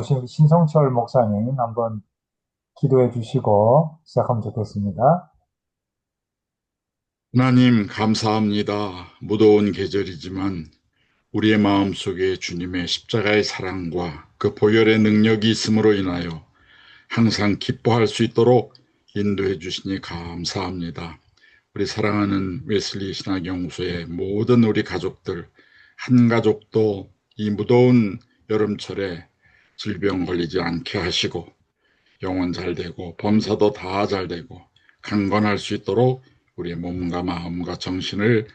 신성철 목사님 한번 기도해 주시고 시작하면 좋겠습니다. 하나님, 감사합니다. 무더운 계절이지만 우리의 마음속에 주님의 십자가의 사랑과 그 보혈의 능력이 있음으로 인하여 항상 기뻐할 수 있도록 인도해 주시니 감사합니다. 우리 사랑하는 웨슬리 신학연구소의 모든 우리 가족들, 한 가족도 이 무더운 여름철에 질병 걸리지 않게 하시고 영혼 잘 되고 범사도 다 잘 되고 강건할 수 있도록 우리의 몸과 마음과 정신을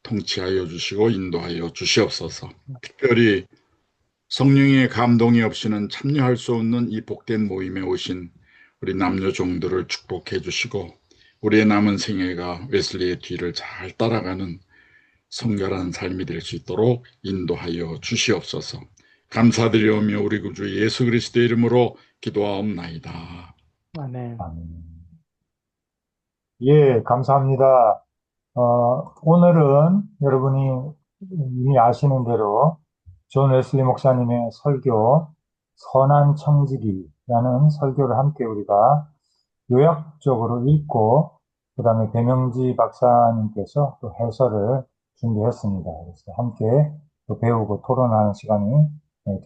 통치하여 주시고 인도하여 주시옵소서. 특별히 성령의 감동이 없이는 참여할 수 없는 이 복된 모임에 오신 우리 남녀 종들을 축복해 주시고 우리의 남은 생애가 웨슬리의 뒤를 잘 따라가는 성결한 삶이 될 수 있도록 인도하여 주시옵소서. 감사드리오며 우리 구주 예수 그리스도의 이름으로 기도하옵나이다. 아멘. 예, 감사합니다. 오늘은 여러분이 이미 아시는 대로 존 웨슬리 목사님의 설교 선한 청지기라는 설교를 함께 우리가 요약적으로 읽고 그다음에 배명지 박사님께서 또 해설을 준비했습니다. 그래서 함께 또 배우고 토론하는 시간이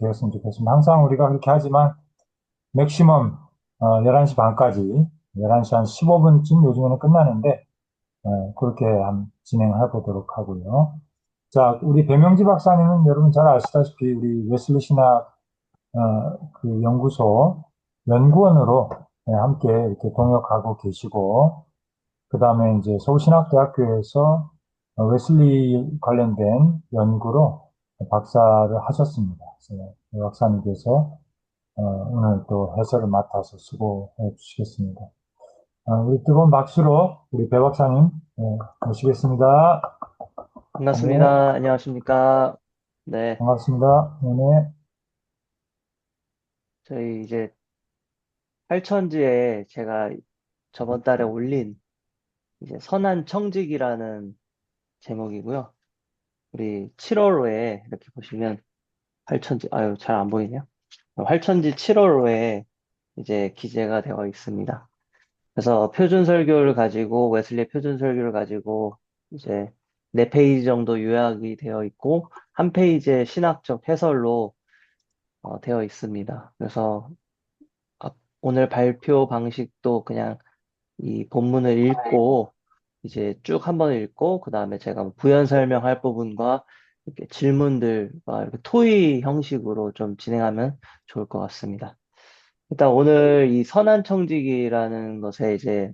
되었으면 좋겠습니다. 항상 우리가 그렇게 하지만 맥시멈 11시 반까지 11시 한 15분쯤 요즘에는 끝나는데 그렇게 진행해 보도록 하고요. 자, 우리 배명지 박사님은 여러분 잘 아시다시피 우리 웨슬리 신학 그 연구소 연구원으로 함께 이렇게 동역하고 계시고 그 다음에 이제 서울신학대학교에서 웨슬리 관련된 연구로 박사를 하셨습니다. 그래서 박사님께서 오늘 또 해설을 맡아서 수고해 주시겠습니다. 우리 뜨거운 박수로 우리 배 박사님 모시겠습니다. 네, 반갑습니다. 안녕하십니까? 네, 반갑습니다. 네, 저희 이제 팔천지에 제가 저번 달에 올린 이제 선한 청직이라는 제목이고요. 우리 7월호에 이렇게 보시면 팔천지, 아유, 잘 안 보이네요. 팔천지 7월호에 이제 기재가 되어 있습니다. 그래서 표준 설교를 가지고, 웨슬리 표준 설교를 가지고 이제 4페이지 정도 요약이 되어 있고, 한 페이지의 신학적 해설로 되어 있습니다. 그래서 오늘 발표 방식도 그냥 이 본문을 읽고 이제 쭉 한번 읽고 그 다음에 제가 뭐 부연 설명할 부분과 이렇게 질문들과 이렇게 토의 형식으로 좀 진행하면 좋을 것 같습니다. 일단 오늘 이 선한 청지기라는 것에 이제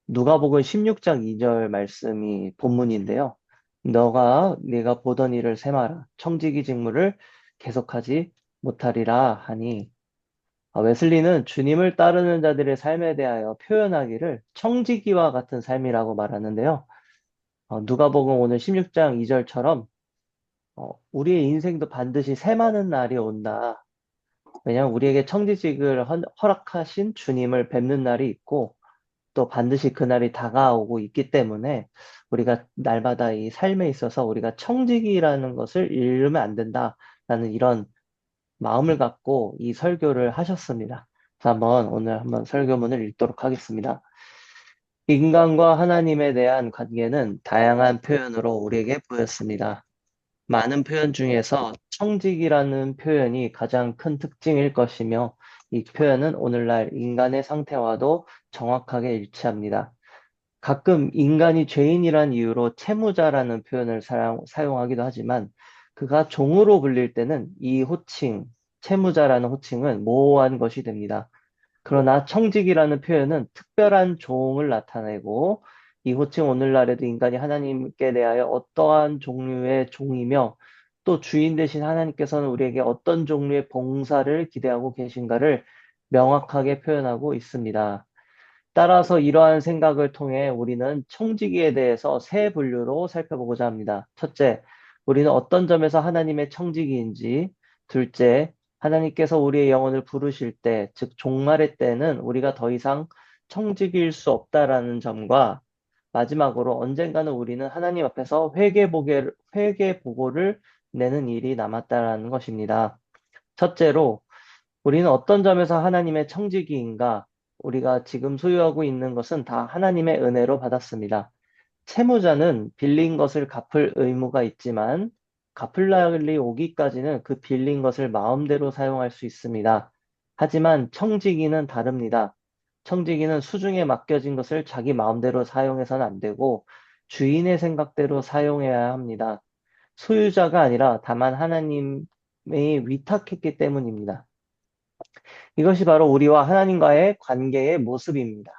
누가복음 16장 2절 말씀이 본문인데요. 네가 보던 일을 세마라 청지기 직무를 계속하지 못하리라 하니 웨슬리는 주님을 따르는 자들의 삶에 대하여 표현하기를 청지기와 같은 삶이라고 말하는데요. 누가복음 오늘 16장 2절처럼 우리의 인생도 반드시 새마는 날이 온다. 왜냐하면 우리에게 청지직을 허락하신 주님을 뵙는 날이 있고 또 반드시 그날이 다가오고 있기 때문에 우리가 날마다 이 삶에 있어서 우리가 청지기라는 것을 잃으면 안 된다라는 이런 마음을 갖고 이 설교를 하셨습니다. 그래서 오늘 한번 설교문을 읽도록 하겠습니다. 인간과 하나님에 대한 관계는 다양한 표현으로 우리에게 보였습니다. 많은 표현 중에서 청직이라는 표현이 가장 큰 특징일 것이며 이 표현은 오늘날 인간의 상태와도 정확하게 일치합니다. 가끔 인간이 죄인이란 이유로 채무자라는 표현을 사용하기도 하지만 그가 종으로 불릴 때는 이 호칭, 채무자라는 호칭은 모호한 것이 됩니다. 그러나 청직이라는 표현은 특별한 종을 나타내고 이 호칭 오늘날에도 인간이 하나님께 대하여 어떠한 종류의 종이며 또 주인 되신 하나님께서는 우리에게 어떤 종류의 봉사를 기대하고 계신가를 명확하게 표현하고 있습니다. 따라서 이러한 생각을 통해 우리는 청지기에 대해서 세 분류로 살펴보고자 합니다. 첫째, 우리는 어떤 점에서 하나님의 청지기인지. 둘째, 하나님께서 우리의 영혼을 부르실 때, 즉 종말의 때는 우리가 더 이상 청지기일 수 없다라는 점과 마지막으로 언젠가는 우리는 하나님 앞에서 회개 보고를 내는 일이 남았다라는 것입니다. 첫째로 우리는 어떤 점에서 하나님의 청지기인가? 우리가 지금 소유하고 있는 것은 다 하나님의 은혜로 받았습니다. 채무자는 빌린 것을 갚을 의무가 있지만 갚을 날이 오기까지는 그 빌린 것을 마음대로 사용할 수 있습니다. 하지만 청지기는 다릅니다. 청지기는 수중에 맡겨진 것을 자기 마음대로 사용해서는 안 되고 주인의 생각대로 사용해야 합니다. 소유자가 아니라 다만 하나님이 위탁했기 때문입니다. 이것이 바로 우리와 하나님과의 관계의 모습입니다.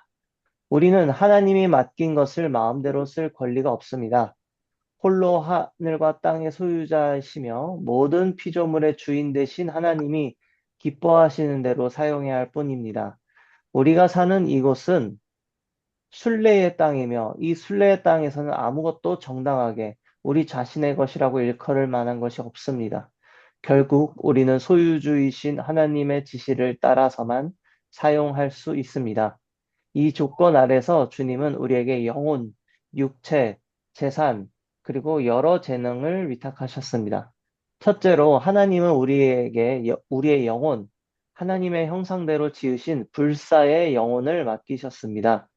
우리는 하나님이 맡긴 것을 마음대로 쓸 권리가 없습니다. 홀로 하늘과 땅의 소유자이시며 모든 피조물의 주인 되신 하나님이 기뻐하시는 대로 사용해야 할 뿐입니다. 우리가 사는 이곳은 순례의 땅이며 이 순례의 땅에서는 아무것도 정당하게 우리 자신의 것이라고 일컬을 만한 것이 없습니다. 결국 우리는 소유주이신 하나님의 지시를 따라서만 사용할 수 있습니다. 이 조건 아래서 주님은 우리에게 영혼, 육체, 재산, 그리고 여러 재능을 위탁하셨습니다. 첫째로 하나님은 우리의 영혼, 하나님의 형상대로 지으신 불사의 영혼을 맡기셨습니다.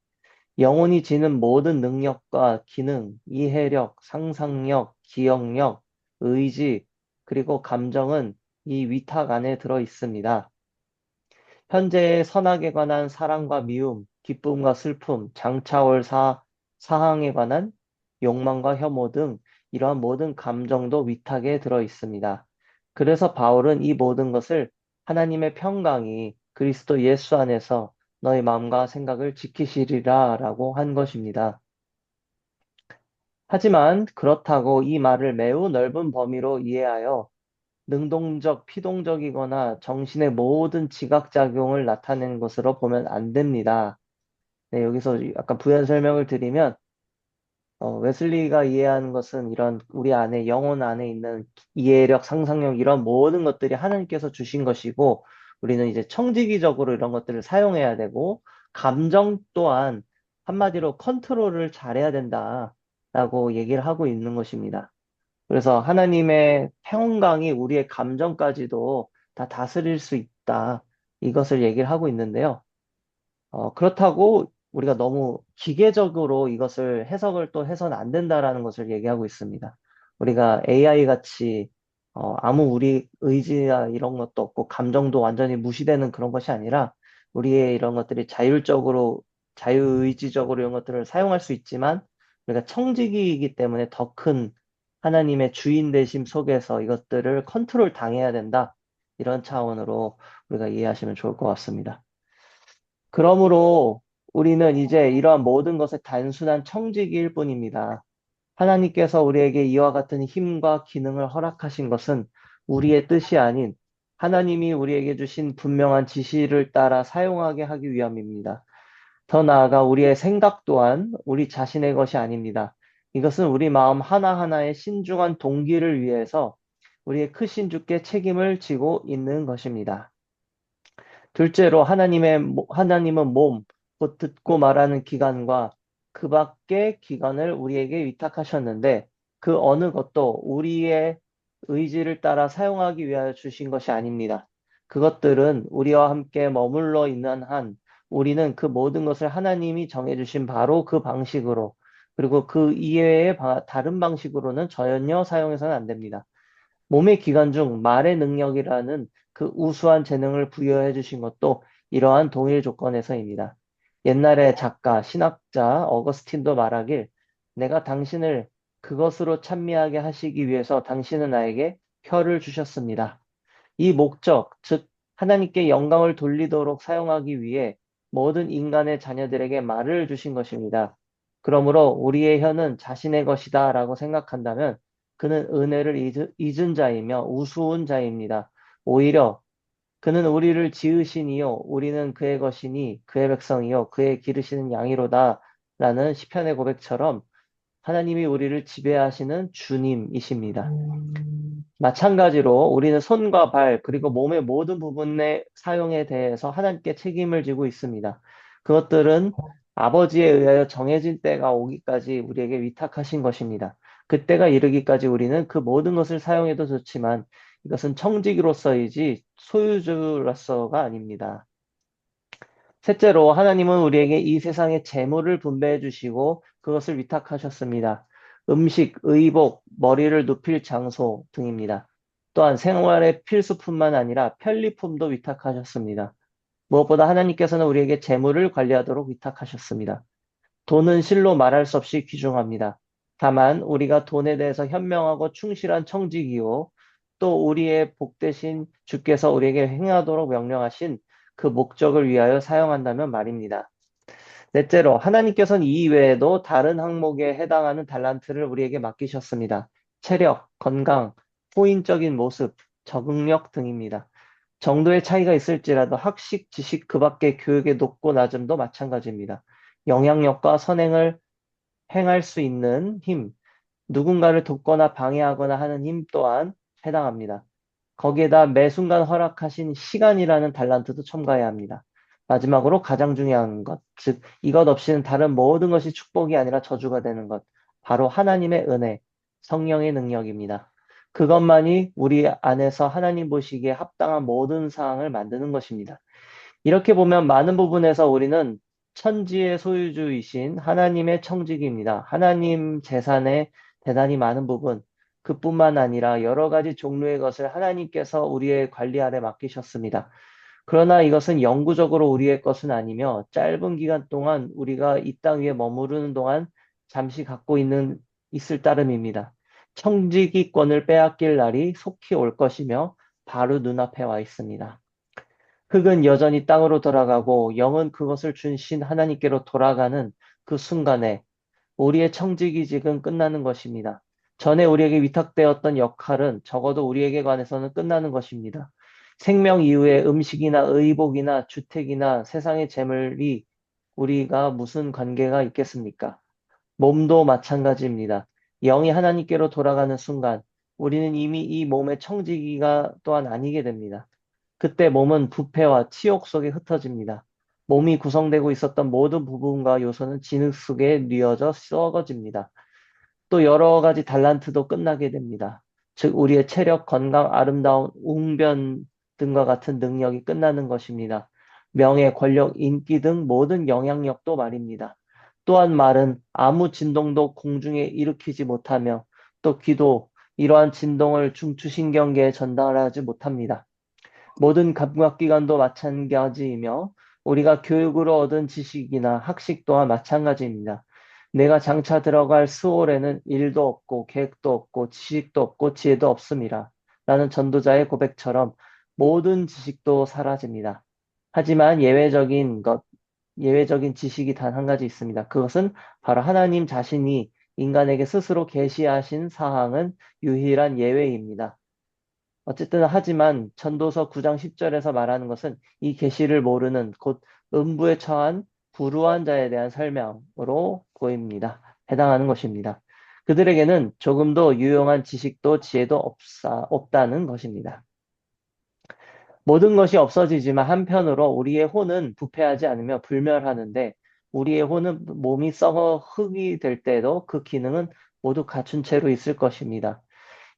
영혼이 지닌 모든 능력과 기능, 이해력, 상상력, 기억력, 의지, 그리고 감정은 이 위탁 안에 들어 있습니다. 현재의 선악에 관한 사랑과 미움, 기쁨과 슬픔, 장차 올 사항에 관한 욕망과 혐오 등 이러한 모든 감정도 위탁에 들어 있습니다. 그래서 바울은 이 모든 것을 하나님의 평강이 그리스도 예수 안에서 너의 마음과 생각을 지키시리라 라고 한 것입니다. 하지만 그렇다고 이 말을 매우 넓은 범위로 이해하여 능동적, 피동적이거나 정신의 모든 지각작용을 나타내는 것으로 보면 안 됩니다. 네, 여기서 약간 부연 설명을 드리면, 웨슬리가 이해하는 것은 이런 우리 안에, 영혼 안에 있는 이해력, 상상력, 이런 모든 것들이 하나님께서 주신 것이고, 우리는 이제 청지기적으로 이런 것들을 사용해야 되고, 감정 또한 한마디로 컨트롤을 잘해야 된다라고 얘기를 하고 있는 것입니다. 그래서 하나님의 평강이 우리의 감정까지도 다 다스릴 수 있다. 이것을 얘기를 하고 있는데요. 그렇다고 우리가 너무 기계적으로 이것을 해석을 또 해서는 안 된다라는 것을 얘기하고 있습니다. 우리가 AI 같이 아무 우리 의지나 이런 것도 없고 감정도 완전히 무시되는 그런 것이 아니라 우리의 이런 것들이 자율적으로 자유의지적으로 이런 것들을 사용할 수 있지만 우리가 청지기이기 때문에 더 큰 하나님의 주인 되심 속에서 이것들을 컨트롤 당해야 된다. 이런 차원으로 우리가 이해하시면 좋을 것 같습니다. 그러므로 우리는 이제 이러한 모든 것의 단순한 청지기일 뿐입니다. 하나님께서 우리에게 이와 같은 힘과 기능을 허락하신 것은 우리의 뜻이 아닌 하나님이 우리에게 주신 분명한 지시를 따라 사용하게 하기 위함입니다. 더 나아가 우리의 생각 또한 우리 자신의 것이 아닙니다. 이것은 우리 마음 하나하나의 신중한 동기를 위해서 우리의 크신 주께 책임을 지고 있는 것입니다. 둘째로 하나님은 몸, 곧 듣고 말하는 기관과 그 밖의 기관을 우리에게 위탁하셨는데 그 어느 것도 우리의 의지를 따라 사용하기 위하여 주신 것이 아닙니다. 그것들은 우리와 함께 머물러 있는 한 우리는 그 모든 것을 하나님이 정해주신 바로 그 방식으로 그리고 그 이외의 다른 방식으로는 전혀 사용해서는 안 됩니다. 몸의 기관 중 말의 능력이라는 그 우수한 재능을 부여해 주신 것도 이러한 동일 조건에서입니다. 옛날에 작가, 신학자 어거스틴도 말하길 내가 당신을 그것으로 찬미하게 하시기 위해서 당신은 나에게 혀를 주셨습니다. 이 목적, 즉 하나님께 영광을 돌리도록 사용하기 위해 모든 인간의 자녀들에게 말을 주신 것입니다. 그러므로 우리의 혀는 자신의 것이다 라고 생각한다면 그는 은혜를 잊은 자이며 우스운 자입니다. 오히려 그는 우리를 지으시니요 우리는 그의 것이니 그의 백성이요 그의 기르시는 양이로다 라는 시편의 고백처럼 하나님이 우리를 지배하시는 주님이십니다. 마찬가지로 우리는 손과 발, 그리고 몸의 모든 부분의 사용에 대해서 하나님께 책임을 지고 있습니다. 그것들은 아버지에 의하여 정해진 때가 오기까지 우리에게 위탁하신 것입니다. 그때가 이르기까지 우리는 그 모든 것을 사용해도 좋지만 이것은 청지기로서이지 소유주로서가 아닙니다. 셋째로 하나님은 우리에게 이 세상의 재물을 분배해 주시고 그것을 위탁하셨습니다. 음식, 의복, 머리를 눕힐 장소 등입니다. 또한 생활의 필수품만 아니라 편리품도 위탁하셨습니다. 무엇보다 하나님께서는 우리에게 재물을 관리하도록 위탁하셨습니다. 돈은 실로 말할 수 없이 귀중합니다. 다만 우리가 돈에 대해서 현명하고 충실한 청지기요, 또 우리의 복 대신 주께서 우리에게 행하도록 명령하신 그 목적을 위하여 사용한다면 말입니다. 넷째로 하나님께서는 이 외에도 다른 항목에 해당하는 달란트를 우리에게 맡기셨습니다. 체력, 건강, 호인적인 모습, 적응력 등입니다. 정도의 차이가 있을지라도 학식, 지식, 그 밖의 교육의 높고 낮음도 마찬가지입니다. 영향력과 선행을 행할 수 있는 힘, 누군가를 돕거나 방해하거나 하는 힘 또한 해당합니다. 거기에다 매 순간 허락하신 시간이라는 달란트도 첨가해야 합니다. 마지막으로 가장 중요한 것, 즉 이것 없이는 다른 모든 것이 축복이 아니라 저주가 되는 것, 바로 하나님의 은혜, 성령의 능력입니다. 그것만이 우리 안에서 하나님 보시기에 합당한 모든 상황을 만드는 것입니다. 이렇게 보면 많은 부분에서 우리는 천지의 소유주이신 하나님의 청지기입니다. 하나님 재산의 대단히 많은 부분, 그뿐만 아니라 여러 가지 종류의 것을 하나님께서 우리의 관리 아래 맡기셨습니다. 그러나 이것은 영구적으로 우리의 것은 아니며 짧은 기간 동안 우리가 이 땅 위에 머무르는 동안 잠시 갖고 있을 따름입니다. 청지기권을 빼앗길 날이 속히 올 것이며 바로 눈앞에 와 있습니다. 흙은 여전히 땅으로 돌아가고 영은 그것을 준 신 하나님께로 돌아가는 그 순간에 우리의 청지기직은 끝나는 것입니다. 전에 우리에게 위탁되었던 역할은 적어도 우리에게 관해서는 끝나는 것입니다. 생명 이후에 음식이나 의복이나 주택이나 세상의 재물이 우리가 무슨 관계가 있겠습니까? 몸도 마찬가지입니다. 영이 하나님께로 돌아가는 순간 우리는 이미 이 몸의 청지기가 또한 아니게 됩니다. 그때 몸은 부패와 치욕 속에 흩어집니다. 몸이 구성되고 있었던 모든 부분과 요소는 진흙 속에 뉘어져 썩어집니다. 또 여러 가지 달란트도 끝나게 됩니다. 즉, 우리의 체력, 건강, 아름다운 웅변 등과 같은 능력이 끝나는 것입니다. 명예, 권력, 인기 등 모든 영향력도 말입니다. 또한 말은 아무 진동도 공중에 일으키지 못하며 또 귀도 이러한 진동을 중추신경계에 전달하지 못합니다. 모든 감각기관도 마찬가지이며 우리가 교육으로 얻은 지식이나 학식 또한 마찬가지입니다. 내가 장차 들어갈 스올에는 일도 없고 계획도 없고 지식도 없고 지혜도 없음이라 라는 전도자의 고백처럼 모든 지식도 사라집니다. 하지만 예외적인 지식이 단 한 가지 있습니다. 그것은 바로 하나님 자신이 인간에게 스스로 계시하신 사항은 유일한 예외입니다. 어쨌든 하지만 전도서 9장 10절에서 말하는 것은 이 계시를 모르는 곧 음부에 처한 불우한 자에 대한 설명으로 보입니다. 해당하는 것입니다. 그들에게는 조금도 유용한 지식도 지혜도 없다는 것입니다. 모든 것이 없어지지만 한편으로 우리의 혼은 부패하지 않으며 불멸하는데 우리의 혼은 몸이 썩어 흙이 될 때에도 그 기능은 모두 갖춘 채로 있을 것입니다.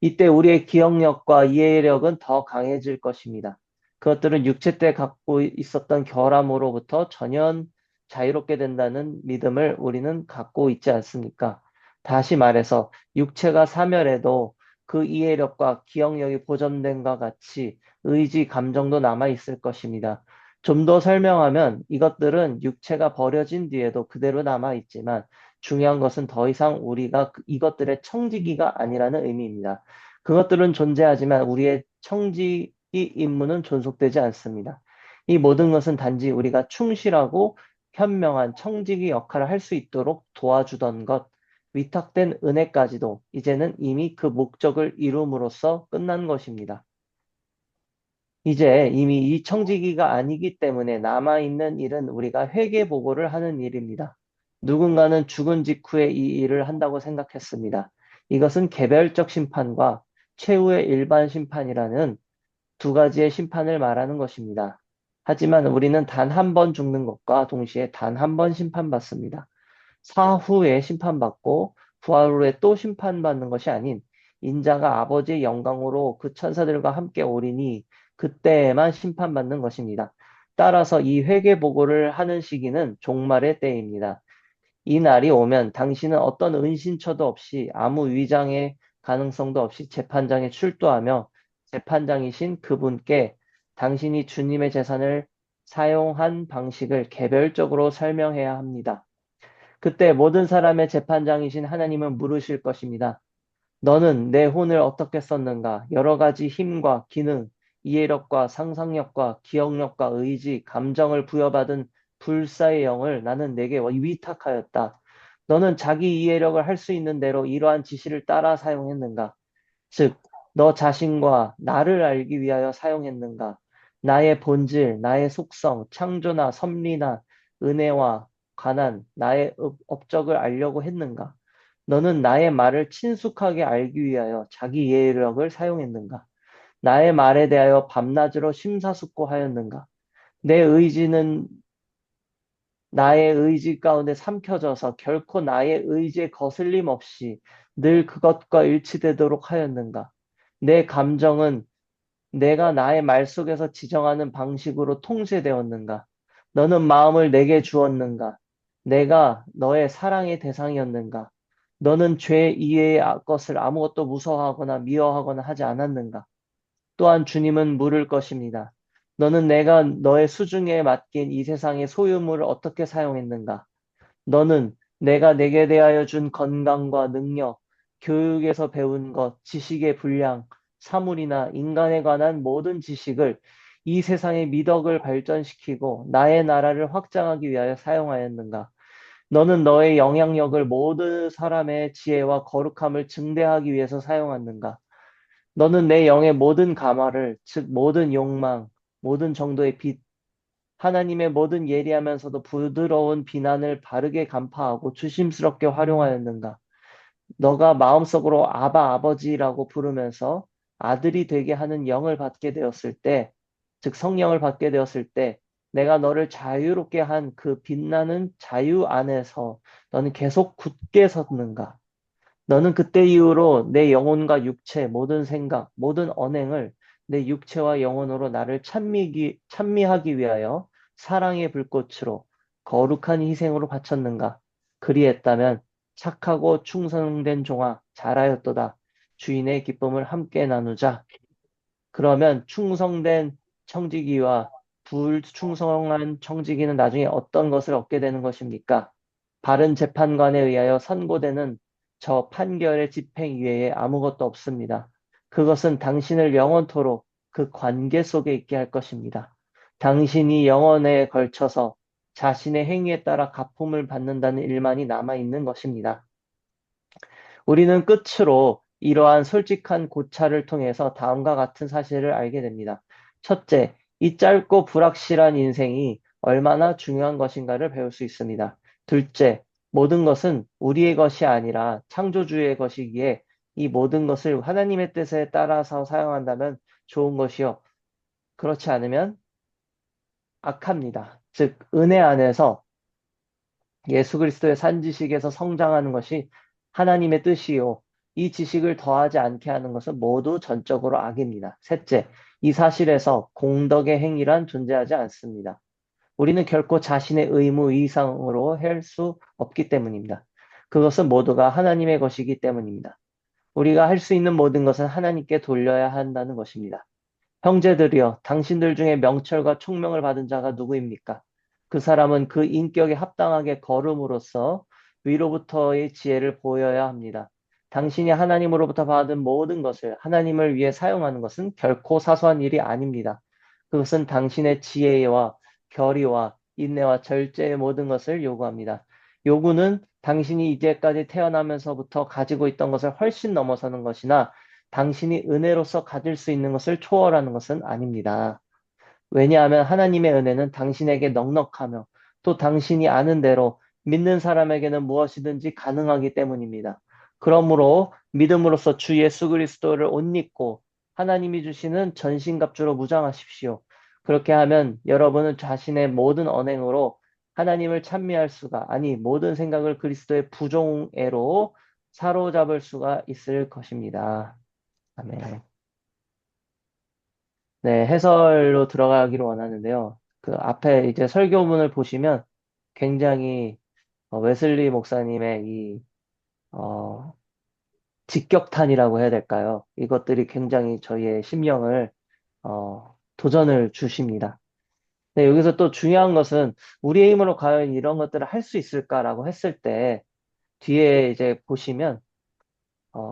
이때 우리의 기억력과 이해력은 더 강해질 것입니다. 그것들은 육체 때 갖고 있었던 결함으로부터 전혀 자유롭게 된다는 믿음을 우리는 갖고 있지 않습니까? 다시 말해서 육체가 사멸해도 그 이해력과 기억력이 보존된과 같이 의지, 감정도 남아 있을 것입니다. 좀 더 설명하면 이것들은 육체가 버려진 뒤에도 그대로 남아 있지만 중요한 것은 더 이상 우리가 이것들의 청지기가 아니라는 의미입니다. 그것들은 존재하지만 우리의 청지기 임무는 존속되지 않습니다. 이 모든 것은 단지 우리가 충실하고 현명한 청지기 역할을 할 수 있도록 도와주던 것, 위탁된 은혜까지도 이제는 이미 그 목적을 이룸으로써 끝난 것입니다. 이제 이미 이 청지기가 아니기 때문에 남아있는 일은 우리가 회개 보고를 하는 일입니다. 누군가는 죽은 직후에 이 일을 한다고 생각했습니다. 이것은 개별적 심판과 최후의 일반 심판이라는 두 가지의 심판을 말하는 것입니다. 하지만 우리는 단 한 번 죽는 것과 동시에 단 한 번 심판받습니다. 사후에 심판받고 부활 후에 또 심판받는 것이 아닌 인자가 아버지의 영광으로 그 천사들과 함께 오리니 그때에만 심판받는 것입니다. 따라서 이 회개 보고를 하는 시기는 종말의 때입니다. 이 날이 오면 당신은 어떤 은신처도 없이 아무 위장의 가능성도 없이 재판장에 출두하며 재판장이신 그분께 당신이 주님의 재산을 사용한 방식을 개별적으로 설명해야 합니다. 그때 모든 사람의 재판장이신 하나님은 물으실 것입니다. 너는 내 혼을 어떻게 썼는가? 여러 가지 힘과 기능, 이해력과 상상력과 기억력과 의지, 감정을 부여받은 불사의 영을 나는 내게 위탁하였다. 너는 자기 이해력을 할 수 있는 대로 이러한 지시를 따라 사용했는가? 즉, 너 자신과 나를 알기 위하여 사용했는가? 나의 본질, 나의 속성, 창조나 섭리나 은혜와 관한 나의 업적을 알려고 했는가? 너는 나의 말을 친숙하게 알기 위하여 자기 이해력을 사용했는가? 나의 말에 대하여 밤낮으로 심사숙고하였는가? 내 의지는 나의 의지 가운데 삼켜져서 결코 나의 의지에 거슬림 없이 늘 그것과 일치되도록 하였는가? 내 감정은 내가 나의 말 속에서 지정하는 방식으로 통제되었는가? 너는 마음을 내게 주었는가? 내가 너의 사랑의 대상이었는가? 너는 죄 이외의 것을 아무것도 무서워하거나 미워하거나 하지 않았는가? 또한 주님은 물을 것입니다. 너는 내가 너의 수중에 맡긴 이 세상의 소유물을 어떻게 사용했는가? 너는 내가 내게 대하여 준 건강과 능력, 교육에서 배운 것, 지식의 분량, 사물이나 인간에 관한 모든 지식을 이 세상의 미덕을 발전시키고 나의 나라를 확장하기 위하여 사용하였는가? 너는 너의 영향력을 모든 사람의 지혜와 거룩함을 증대하기 위해서 사용하는가? 너는 내 영의 모든 감화를, 즉 모든 욕망, 모든 정도의 빛, 하나님의 모든 예리하면서도 부드러운 비난을 바르게 간파하고 조심스럽게 활용하였는가? 너가 마음속으로 아바 아버지라고 부르면서 아들이 되게 하는 영을 받게 되었을 때, 즉 성령을 받게 되었을 때, 내가 너를 자유롭게 한 그 빛나는 자유 안에서 너는 계속 굳게 섰는가? 너는 그때 이후로 내 영혼과 육체, 모든 생각, 모든 언행을 내 육체와 영혼으로 나를 찬미하기 위하여 사랑의 불꽃으로 거룩한 희생으로 바쳤는가? 그리했다면 착하고 충성된 종아, 잘하였도다. 주인의 기쁨을 함께 나누자. 그러면 충성된 청지기와 불충성한 청지기는 나중에 어떤 것을 얻게 되는 것입니까? 바른 재판관에 의하여 선고되는 저 판결의 집행 이외에 아무것도 없습니다. 그것은 당신을 영원토록 그 관계 속에 있게 할 것입니다. 당신이 영원에 걸쳐서 자신의 행위에 따라 가품을 받는다는 일만이 남아있는 것입니다. 우리는 끝으로 이러한 솔직한 고찰을 통해서 다음과 같은 사실을 알게 됩니다. 첫째, 이 짧고 불확실한 인생이 얼마나 중요한 것인가를 배울 수 있습니다. 둘째, 모든 것은 우리의 것이 아니라 창조주의 것이기에 이 모든 것을 하나님의 뜻에 따라서 사용한다면 좋은 것이요. 그렇지 않으면 악합니다. 즉, 은혜 안에서 예수 그리스도의 산지식에서 성장하는 것이 하나님의 뜻이요. 이 지식을 더하지 않게 하는 것은 모두 전적으로 악입니다. 셋째, 이 사실에서 공덕의 행위란 존재하지 않습니다. 우리는 결코 자신의 의무 이상으로 할 수 없기 때문입니다. 그것은 모두가 하나님의 것이기 때문입니다. 우리가 할 수 있는 모든 것은 하나님께 돌려야 한다는 것입니다. 형제들이여, 당신들 중에 명철과 총명을 받은 자가 누구입니까? 그 사람은 그 인격에 합당하게 걸음으로써 위로부터의 지혜를 보여야 합니다. 당신이 하나님으로부터 받은 모든 것을 하나님을 위해 사용하는 것은 결코 사소한 일이 아닙니다. 그것은 당신의 지혜와 결의와 인내와 절제의 모든 것을 요구합니다. 요구는 당신이 이제까지 태어나면서부터 가지고 있던 것을 훨씬 넘어서는 것이나 당신이 은혜로서 가질 수 있는 것을 초월하는 것은 아닙니다. 왜냐하면 하나님의 은혜는 당신에게 넉넉하며 또 당신이 아는 대로 믿는 사람에게는 무엇이든지 가능하기 때문입니다. 그러므로 믿음으로써 주 예수 그리스도를 옷 입고 하나님이 주시는 전신갑주로 무장하십시오. 그렇게 하면 여러분은 자신의 모든 언행으로 하나님을 찬미할 수가, 아니 모든 생각을 그리스도의 부종애로 사로잡을 수가 있을 것입니다. 아멘. 네, 해설로 들어가기로 원하는데요. 그 앞에 이제 설교문을 보시면 굉장히 웨슬리 목사님의 어, 직격탄이라고 해야 될까요? 이것들이 굉장히 저희의 심령을, 도전을 주십니다. 네, 여기서 또 중요한 것은 우리의 힘으로 과연 이런 것들을 할 수 있을까라고 했을 때 뒤에 이제 보시면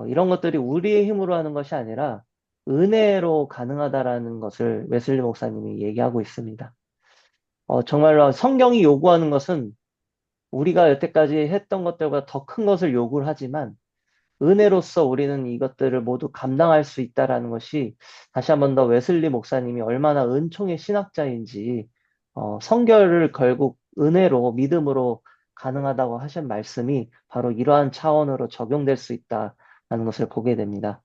이런 것들이 우리의 힘으로 하는 것이 아니라 은혜로 가능하다라는 것을 웨슬리 목사님이 얘기하고 있습니다. 정말로 성경이 요구하는 것은 우리가 여태까지 했던 것들보다 더 큰 것을 요구를 하지만 은혜로서 우리는 이것들을 모두 감당할 수 있다라는 것이 다시 한번 더 웨슬리 목사님이 얼마나 은총의 신학자인지 성결을 결국 은혜로 믿음으로 가능하다고 하신 말씀이 바로 이러한 차원으로 적용될 수 있다라는 것을 보게 됩니다.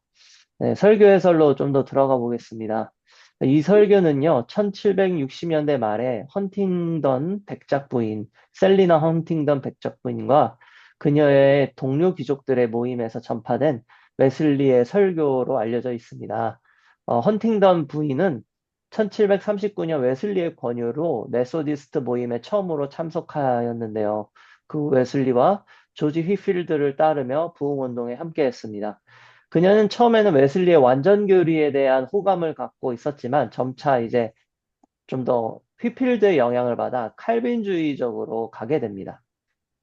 네, 설교 해설로 좀 더 들어가 보겠습니다. 이 설교는요, 1760년대 말에 헌팅던 백작 부인, 셀리나 헌팅던 백작 부인과 그녀의 동료 귀족들의 모임에서 전파된 웨슬리의 설교로 알려져 있습니다. 헌팅던 부인은 1739년 웨슬리의 권유로 메소디스트 모임에 처음으로 참석하였는데요. 그 웨슬리와 조지 휘필드를 따르며 부흥운동에 함께했습니다. 그녀는 처음에는 웨슬리의 완전교리에 대한 호감을 갖고 있었지만 점차 이제 좀 더 휘필드의 영향을 받아 칼빈주의적으로 가게 됩니다.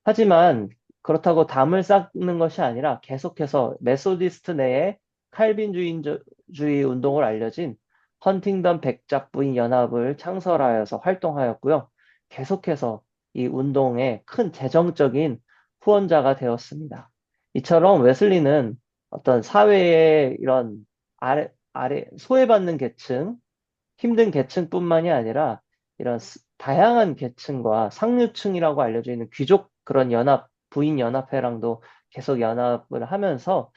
하지만 그렇다고 담을 쌓는 것이 아니라 계속해서 메소디스트 내에 칼빈주의 운동을 알려진 헌팅던 백작부인 연합을 창설하여서 활동하였고요. 계속해서 이 운동의 큰 재정적인 후원자가 되었습니다. 이처럼 웨슬리는 어떤 사회의 이런 소외받는 계층, 힘든 계층뿐만이 아니라 이런 다양한 계층과 상류층이라고 알려져 있는 귀족 그런 연합, 부인 연합회랑도 계속 연합을 하면서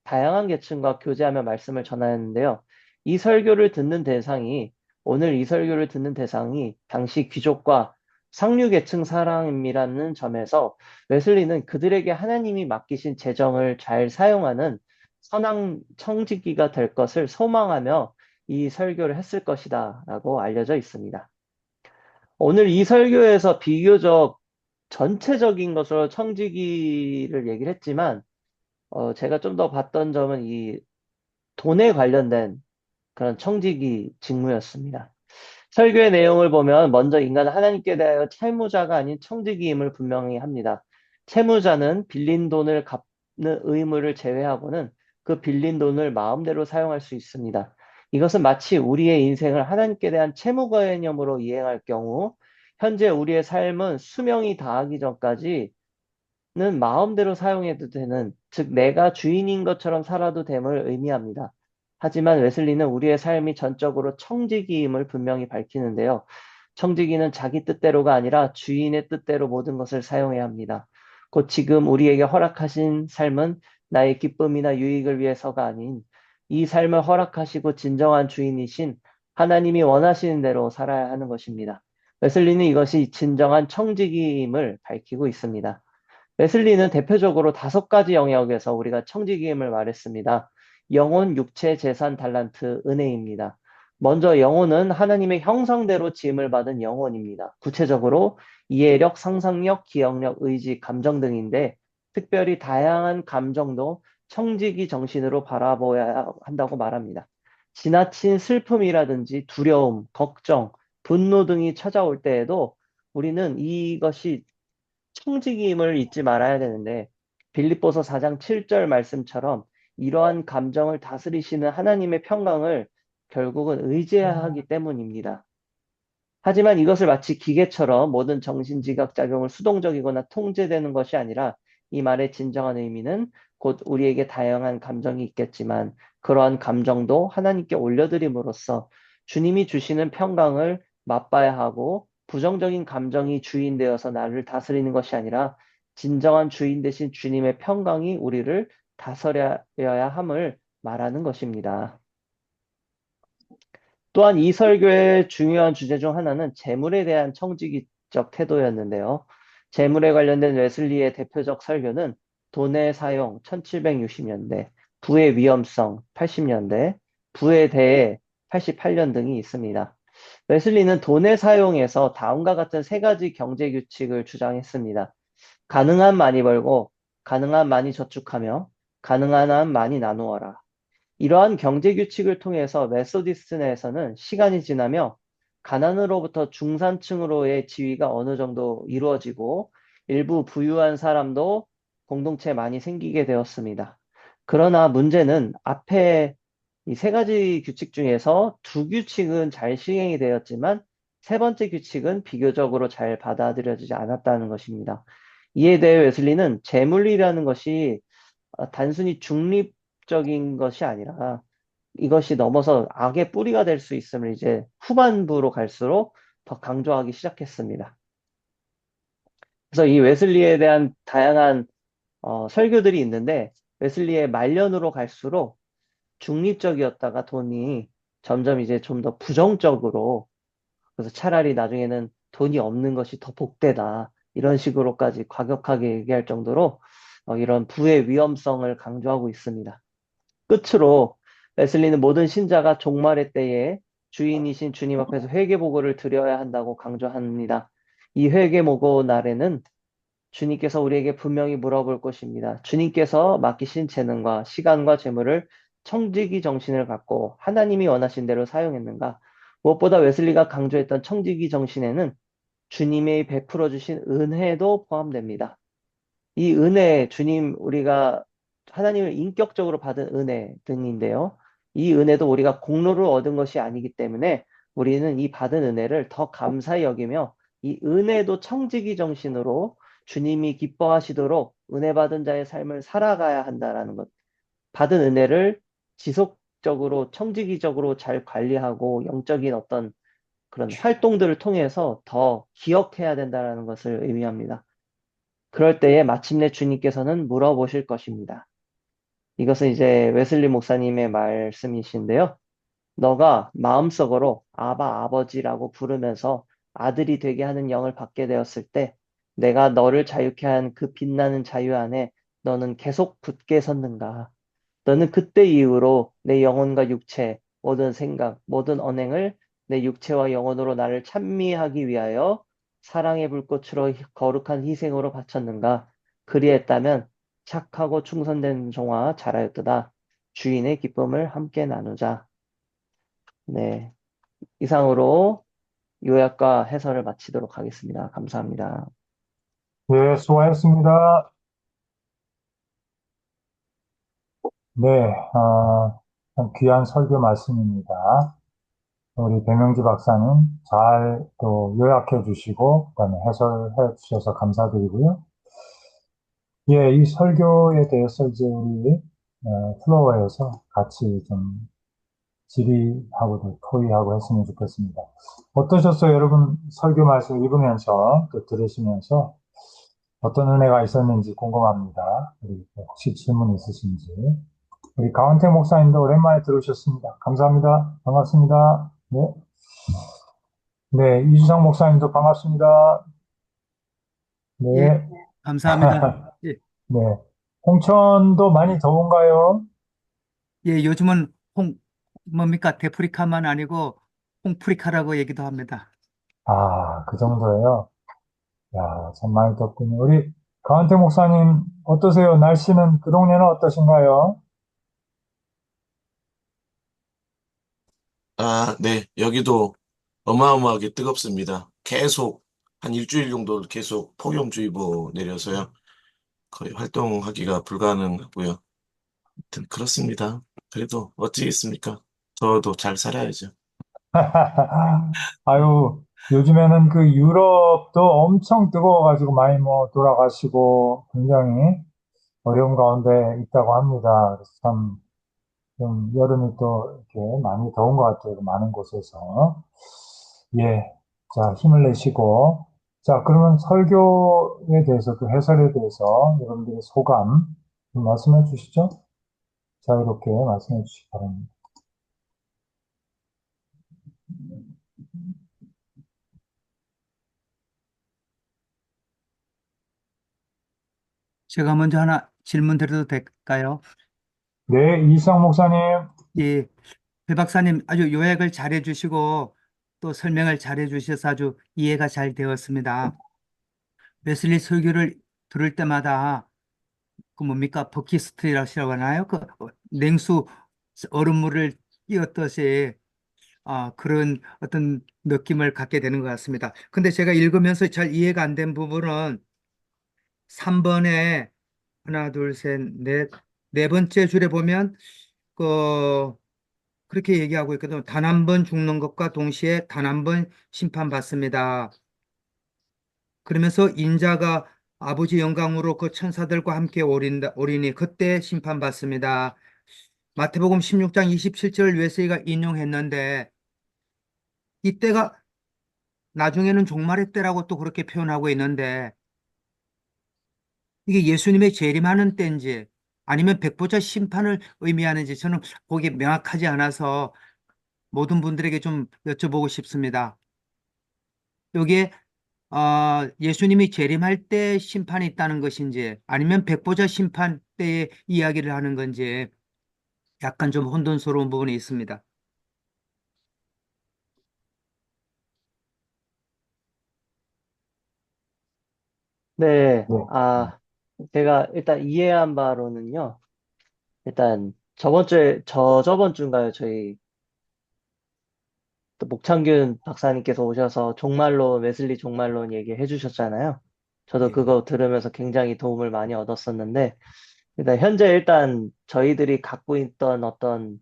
다양한 계층과 교제하며 말씀을 전하였는데요. 이 설교를 듣는 대상이 오늘 이 설교를 듣는 대상이 당시 귀족과 상류 계층 사람이라는 점에서 웨슬리는 그들에게 하나님이 맡기신 재정을 잘 사용하는 선한 청지기가 될 것을 소망하며 이 설교를 했을 것이다 라고 알려져 있습니다. 오늘 이 설교에서 비교적 전체적인 것으로 청지기를 얘기를 했지만, 제가 좀 더 봤던 점은 이 돈에 관련된 그런 청지기 직무였습니다. 설교의 내용을 보면 먼저 인간은 하나님께 대하여 채무자가 아닌 청지기임을 분명히 합니다. 채무자는 빌린 돈을 갚는 의무를 제외하고는 그 빌린 돈을 마음대로 사용할 수 있습니다. 이것은 마치 우리의 인생을 하나님께 대한 채무 개념으로 이해할 경우 현재 우리의 삶은 수명이 다하기 전까지 는 마음대로 사용해도 되는, 즉 내가 주인인 것처럼 살아도 됨을 의미합니다. 하지만 웨슬리는 우리의 삶이 전적으로 청지기임을 분명히 밝히는데요. 청지기는 자기 뜻대로가 아니라 주인의 뜻대로 모든 것을 사용해야 합니다. 곧 지금 우리에게 허락하신 삶은 나의 기쁨이나 유익을 위해서가 아닌 이 삶을 허락하시고 진정한 주인이신 하나님이 원하시는 대로 살아야 하는 것입니다. 웨슬리는 이것이 진정한 청지기임을 밝히고 있습니다. 웨슬리는 대표적으로 5가지 영역에서 우리가 청지기임을 말했습니다. 영혼, 육체, 재산, 달란트, 은혜입니다. 먼저 영혼은 하나님의 형상대로 지음을 받은 영혼입니다. 구체적으로 이해력, 상상력, 기억력, 의지, 감정 등인데 특별히 다양한 감정도 청지기 정신으로 바라보아야 한다고 말합니다. 지나친 슬픔이라든지 두려움, 걱정, 분노 등이 찾아올 때에도 우리는 이것이 청지기임을 잊지 말아야 되는데 빌립보서 4장 7절 말씀처럼 이러한 감정을 다스리시는 하나님의 평강을 결국은 의지해야 하기 때문입니다. 하지만 이것을 마치 기계처럼 모든 정신지각 작용을 수동적이거나 통제되는 것이 아니라 이 말의 진정한 의미는 곧 우리에게 다양한 감정이 있겠지만 그러한 감정도 하나님께 올려드림으로써 주님이 주시는 평강을 맛봐야 하고 부정적인 감정이 주인 되어서 나를 다스리는 것이 아니라 진정한 주인 되신 주님의 평강이 우리를 다스려야 함을 말하는 것입니다. 또한 이 설교의 중요한 주제 중 하나는 재물에 대한 청지기적 태도였는데요. 재물에 관련된 웨슬리의 대표적 설교는 돈의 사용 1760년대, 부의 위험성 80년대, 부에 대해 88년 등이 있습니다. 웨슬리는 돈의 사용에서 다음과 같은 세 가지 경제 규칙을 주장했습니다. 가능한 많이 벌고, 가능한 많이 저축하며, 가능한 한 많이 나누어라. 이러한 경제 규칙을 통해서 메소디스트 내에서는 시간이 지나며 가난으로부터 중산층으로의 지위가 어느 정도 이루어지고 일부 부유한 사람도 공동체에 많이 생기게 되었습니다. 그러나 문제는 앞에 이 세 가지 규칙 중에서 두 규칙은 잘 시행이 되었지만 세 번째 규칙은 비교적으로 잘 받아들여지지 않았다는 것입니다. 이에 대해 웨슬리는 재물이라는 것이 단순히 중립적인 것이 아니라 이것이 넘어서 악의 뿌리가 될 수 있음을 이제 후반부로 갈수록 더 강조하기 시작했습니다. 그래서 이 웨슬리에 대한 다양한 설교들이 있는데 웨슬리의 말년으로 갈수록 중립적이었다가 돈이 점점 이제 좀 더 부정적으로 그래서 차라리 나중에는 돈이 없는 것이 더 복되다 이런 식으로까지 과격하게 얘기할 정도로 이런 부의 위험성을 강조하고 있습니다. 끝으로 웨슬리는 모든 신자가 종말의 때에 주인이신 주님 앞에서 회개보고를 드려야 한다고 강조합니다. 이 회개보고 날에는 주님께서 우리에게 분명히 물어볼 것입니다. 주님께서 맡기신 재능과 시간과 재물을 청지기 정신을 갖고 하나님이 원하신 대로 사용했는가? 무엇보다 웨슬리가 강조했던 청지기 정신에는 주님의 베풀어 주신 은혜도 포함됩니다. 이 은혜, 주님, 우리가 하나님을 인격적으로 받은 은혜 등인데요. 이 은혜도 우리가 공로를 얻은 것이 아니기 때문에 우리는 이 받은 은혜를 더 감사히 여기며 이 은혜도 청지기 정신으로 주님이 기뻐하시도록 은혜 받은 자의 삶을 살아가야 한다라는 것. 받은 은혜를 지속적으로 청지기적으로 잘 관리하고 영적인 어떤 그런 활동들을 통해서 더 기억해야 된다라는 것을 의미합니다. 그럴 때에 마침내 주님께서는 물어보실 것입니다. 이것은 이제 웨슬리 목사님의 말씀이신데요. 너가 마음속으로 아바 아버지라고 부르면서 아들이 되게 하는 영을 받게 되었을 때 내가 너를 자유케 한 그 빛나는 자유 안에 너는 계속 굳게 섰는가? 너는 그때 이후로 내 영혼과 육체, 모든 생각, 모든 언행을 내 육체와 영혼으로 나를 찬미하기 위하여 사랑의 불꽃으로 거룩한 희생으로 바쳤는가? 그리했다면 착하고 충성된 종아 잘하였도다. 주인의 기쁨을 함께 나누자. 네. 이상으로 요약과 해설을 마치도록 하겠습니다. 감사합니다. 네, 수고하셨습니다. 네, 참 귀한 설교 말씀입니다. 우리 배명지 박사님 잘 또 요약해 주시고, 그다음에 해설해 주셔서 감사드리고요. 예, 이 설교에 대해서 이제 우리 플로어에서 같이 좀 질의하고도 토의하고 했으면 좋겠습니다. 어떠셨어요? 여러분 설교 말씀 읽으면서 또 들으시면서 어떤 은혜가 있었는지 궁금합니다. 우리 혹시 질문 있으신지. 우리 강원택 목사님도 오랜만에 들으셨습니다. 감사합니다. 반갑습니다. 네. 네, 이주상 목사님도 반갑습니다. 예, 네. 감사합니다. 예, 네. 홍천도 많이 더운가요? 예, 요즘은 뭡니까? 데프리카만 아니고 홍프리카라고 얘기도 합니다. 아, 그 정도예요. 야, 참 많이 덥군요. 우리 강원택 목사님 어떠세요? 날씨는 그 동네는 어떠신가요? 네. 여기도 어마어마하게 뜨겁습니다. 계속 한 일주일 정도 계속 폭염주의보 내려서요. 거의 활동하기가 불가능하고요. 하여튼 그렇습니다. 그래도 어찌겠습니까? 저도 잘 살아야죠. 아유, 요즘에는 그 유럽도 엄청 뜨거워가지고 많이 뭐 돌아가시고 굉장히 어려운 가운데 있다고 합니다. 그래서 참 좀 여름이 또 이렇게 많이 더운 것 같아요. 많은 곳에서. 예. 자, 힘을 내시고. 자, 그러면 설교에 대해서 또 해설에 대해서 여러분들의 소감 좀 말씀해 주시죠. 자유롭게 말씀해 주시기 바랍니다. 제가 먼저 하나 질문 드려도 될까요? 네, 이수상 목사님. 예, 배 박사님 아주 요약을 잘해 주시고 또 설명을 잘해 주셔서 아주 이해가 잘 되었습니다. 웨슬리 설교를 들을 때마다 그 뭡니까? 버킷스트라고 하나요? 그 냉수 얼음물을 끼얹듯이 그런 어떤 느낌을 갖게 되는 것 같습니다. 근데 제가 읽으면서 잘 이해가 안 된 부분은 3번에 하나, 둘, 셋, 넷, 네 번째 줄에 보면 그 그렇게 얘기하고 있거든요. 단 한 번 죽는 것과 동시에 단 한 번 심판받습니다. 그러면서 인자가 아버지 영광으로 그 천사들과 함께 오리니 그때 심판받습니다. 마태복음 16장 27절 웨슬리가 인용했는데 이때가 나중에는 종말의 때라고 또 그렇게 표현하고 있는데 이게 예수님의 재림하는 때인지 아니면 백보자 심판을 의미하는지 저는 거기 명확하지 않아서 모든 분들에게 좀 여쭤보고 싶습니다. 여기에 예수님이 재림할 때 심판이 있다는 것인지 아니면 백보자 심판 때의 이야기를 하는 건지 약간 좀 혼돈스러운 부분이 있습니다. 네, 네. 제가 일단 이해한 바로는요. 일단 저번 주인가요? 저희 또 목창균 박사님께서 오셔서 종말론, 웨슬리 종말론 얘기해 주셨잖아요. 저도 예. 그거 들으면서 굉장히 도움을 많이 얻었었는데, 일단 저희들이 갖고 있던 어떤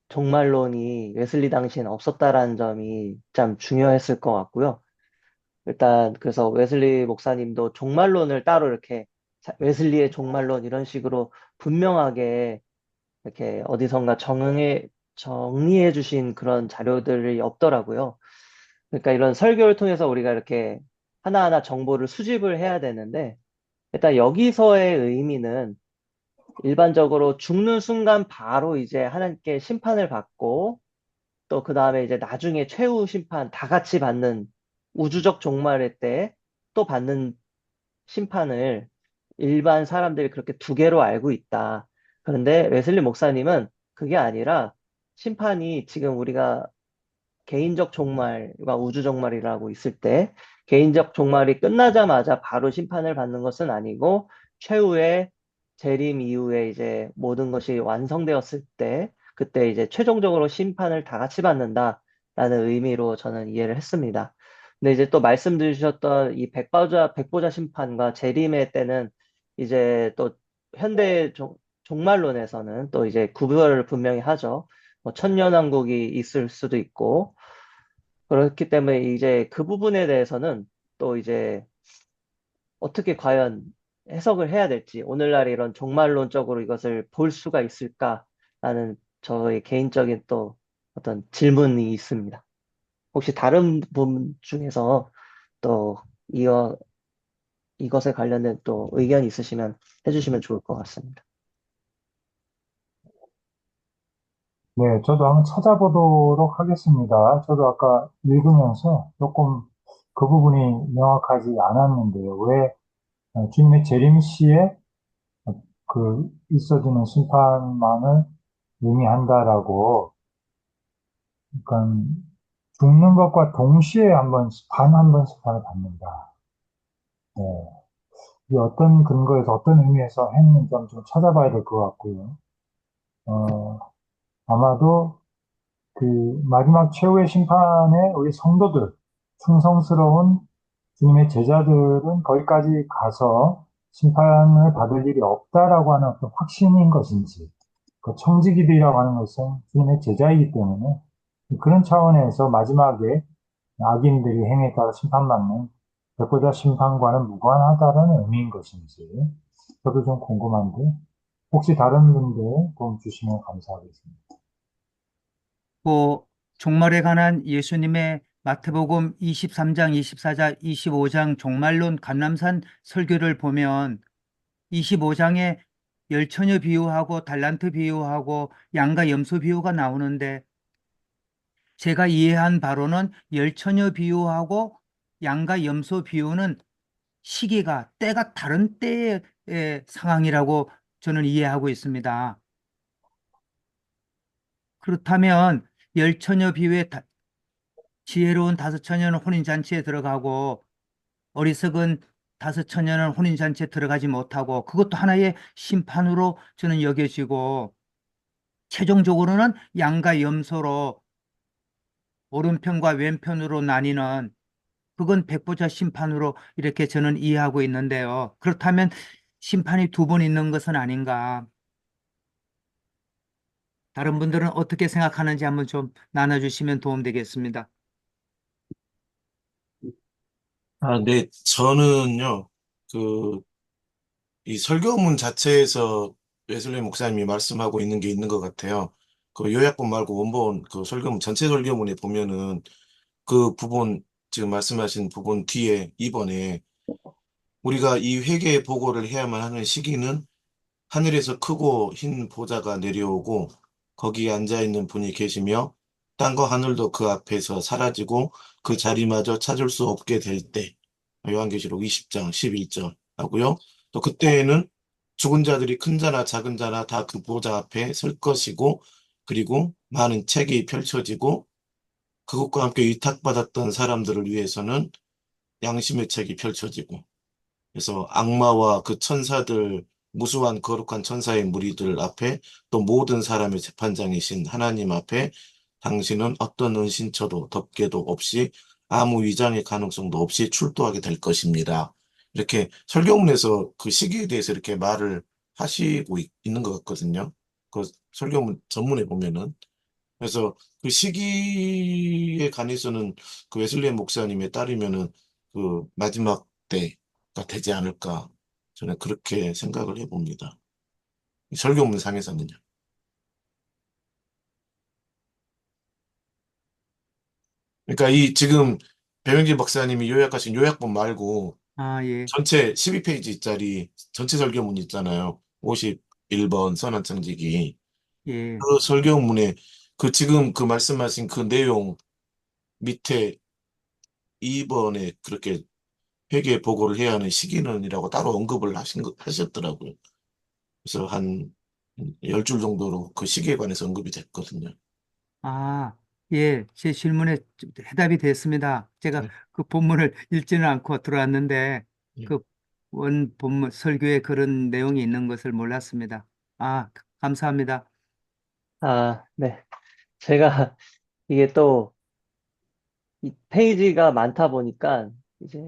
종말론이 웨슬리 당시엔 없었다라는 점이 참 중요했을 것 같고요. 일단 그래서 웨슬리 목사님도 종말론을 따로 이렇게 웨슬리의 종말론 이런 식으로 분명하게 이렇게 어디선가 정리해 주신 그런 자료들이 없더라고요. 그러니까 이런 설교를 통해서 우리가 이렇게 하나하나 정보를 수집을 해야 되는데, 일단 여기서의 의미는 일반적으로 죽는 순간 바로 이제 하나님께 심판을 받고, 또 그 다음에 이제 나중에 최후 심판 다 같이 받는 우주적 종말의 때 또 받는 심판을 일반 사람들이 그렇게 두 개로 알고 있다. 그런데 웨슬리 목사님은 그게 아니라 심판이 지금 우리가 개인적 종말과 우주 종말이라고 있을 때 개인적 종말이 끝나자마자 바로 심판을 받는 것은 아니고 최후의 재림 이후에 이제 모든 것이 완성되었을 때 그때 이제 최종적으로 심판을 다 같이 받는다라는 의미로 저는 이해를 했습니다. 근데 이제 또 말씀 주셨던 이 백보자 심판과 재림의 때는 이제 또 현대 종말론에서는 또 이제 구별을 분명히 하죠. 뭐 천년왕국이 있을 수도 있고 그렇기 때문에 이제 그 부분에 대해서는 또 이제 어떻게 과연 해석을 해야 될지 오늘날 이런 종말론적으로 이것을 볼 수가 있을까라는 저의 개인적인 또 어떤 질문이 있습니다. 혹시 다른 부분 중에서 또 이어 이것에 관련된 또 의견이 있으시면 해주시면 좋을 것 같습니다. 네, 저도 한번 찾아보도록 하겠습니다. 저도 아까 읽으면서 조금 그 부분이 명확하지 않았는데요. 왜 주님의 재림 시에 있어지는 심판만을 의미한다라고, 그러니까 죽는 것과 동시에 단 한 번 심판을 받는다. 네. 이 어떤 근거에서 어떤 의미에서 했는지 좀 찾아봐야 될 것 같고요. 어, 아마도 마지막 최후의 심판에 우리 성도들, 충성스러운 주님의 제자들은 거기까지 가서 심판을 받을 일이 없다라고 하는 어떤 확신인 것인지, 그 청지기들이라고 하는 것은 주님의 제자이기 때문에 그런 차원에서 마지막에 악인들이 행에 따라 심판받는 백보자 심판과는 무관하다는 의미인 것인지, 저도 좀 궁금한데, 혹시 다른 분들 도움 주시면 감사하겠습니다. 그 종말에 관한 예수님의 마태복음 23장, 24장, 25장 종말론 감람산 설교를 보면 25장에 열처녀 비유하고 달란트 비유하고 양과 염소 비유가 나오는데 제가 이해한 바로는 열처녀 비유하고 양과 염소 비유는 시기가 때가 다른 때의 상황이라고 저는 이해하고 있습니다. 그렇다면 열처녀 비유의 지혜로운 다섯 처녀는 혼인잔치에 들어가고 어리석은 다섯 처녀는 혼인잔치에 들어가지 못하고 그것도 하나의 심판으로 저는 여겨지고 최종적으로는 양과 염소로 오른편과 왼편으로 나뉘는 그건 백보자 심판으로 이렇게 저는 이해하고 있는데요. 그렇다면 심판이 두 번 있는 것은 아닌가? 다른 분들은 어떻게 생각하는지 한번 좀 나눠주시면 도움되겠습니다. 아, 네, 저는요, 그, 이 설교문 자체에서 웨슬리 목사님이 말씀하고 있는 게 있는 것 같아요. 그 요약본 말고 원본 그 설교문, 전체 설교문에 보면은 그 부분, 지금 말씀하신 부분 뒤에 2번에 우리가 이 회개 보고를 해야만 하는 시기는 하늘에서 크고 흰 보좌가 내려오고 거기에 앉아 있는 분이 계시며 땅과 하늘도 그 앞에서 사라지고 그 자리마저 찾을 수 없게 될 때. 요한계시록 20장 11절 하고요. 또 그때에는 죽은 자들이 큰 자나 작은 자나 다 그 보좌 앞에 설 것이고 그리고 많은 책이 펼쳐지고 그것과 함께 위탁받았던 사람들을 위해서는 양심의 책이 펼쳐지고 그래서 악마와 그 천사들, 무수한 거룩한 천사의 무리들 앞에 또 모든 사람의 재판장이신 하나님 앞에 당신은 어떤 은신처도 덮개도 없이 아무 위장의 가능성도 없이 출두하게 될 것입니다. 이렇게 설교문에서 그 시기에 대해서 이렇게 말을 하시고 있는 것 같거든요. 그 설교문 전문에 보면은. 그래서 그 시기에 관해서는 그 웨슬리 목사님에 따르면은 그 마지막 때가 되지 않을까 저는 그렇게 생각을 해봅니다. 이 설교문상에서는요. 그러니까 이 지금 배명길 박사님이 요약하신 요약본 말고 아, 예, 전체 12페이지짜리 전체 설교문 있잖아요. 51번 선언청지기. 예. 그 설교문에 그 지금 그 말씀하신 그 내용 밑에 2번에 그렇게 회계 보고를 해야 하는 시기는이라고 따로 언급을 하셨더라고요. 그래서 한 10줄 정도로 그 시기에 관해서 언급이 됐거든요. 아, 예, 제 질문에 좀 해답이 됐습니다. 제가 네. 그 본문을 읽지는 않고 들어왔는데 예. 그 원 본문 설교에 그런 내용이 있는 것을 몰랐습니다. 아, 감사합니다. 아, 네. 제가 이게 또 이 페이지가 많다 보니까 이제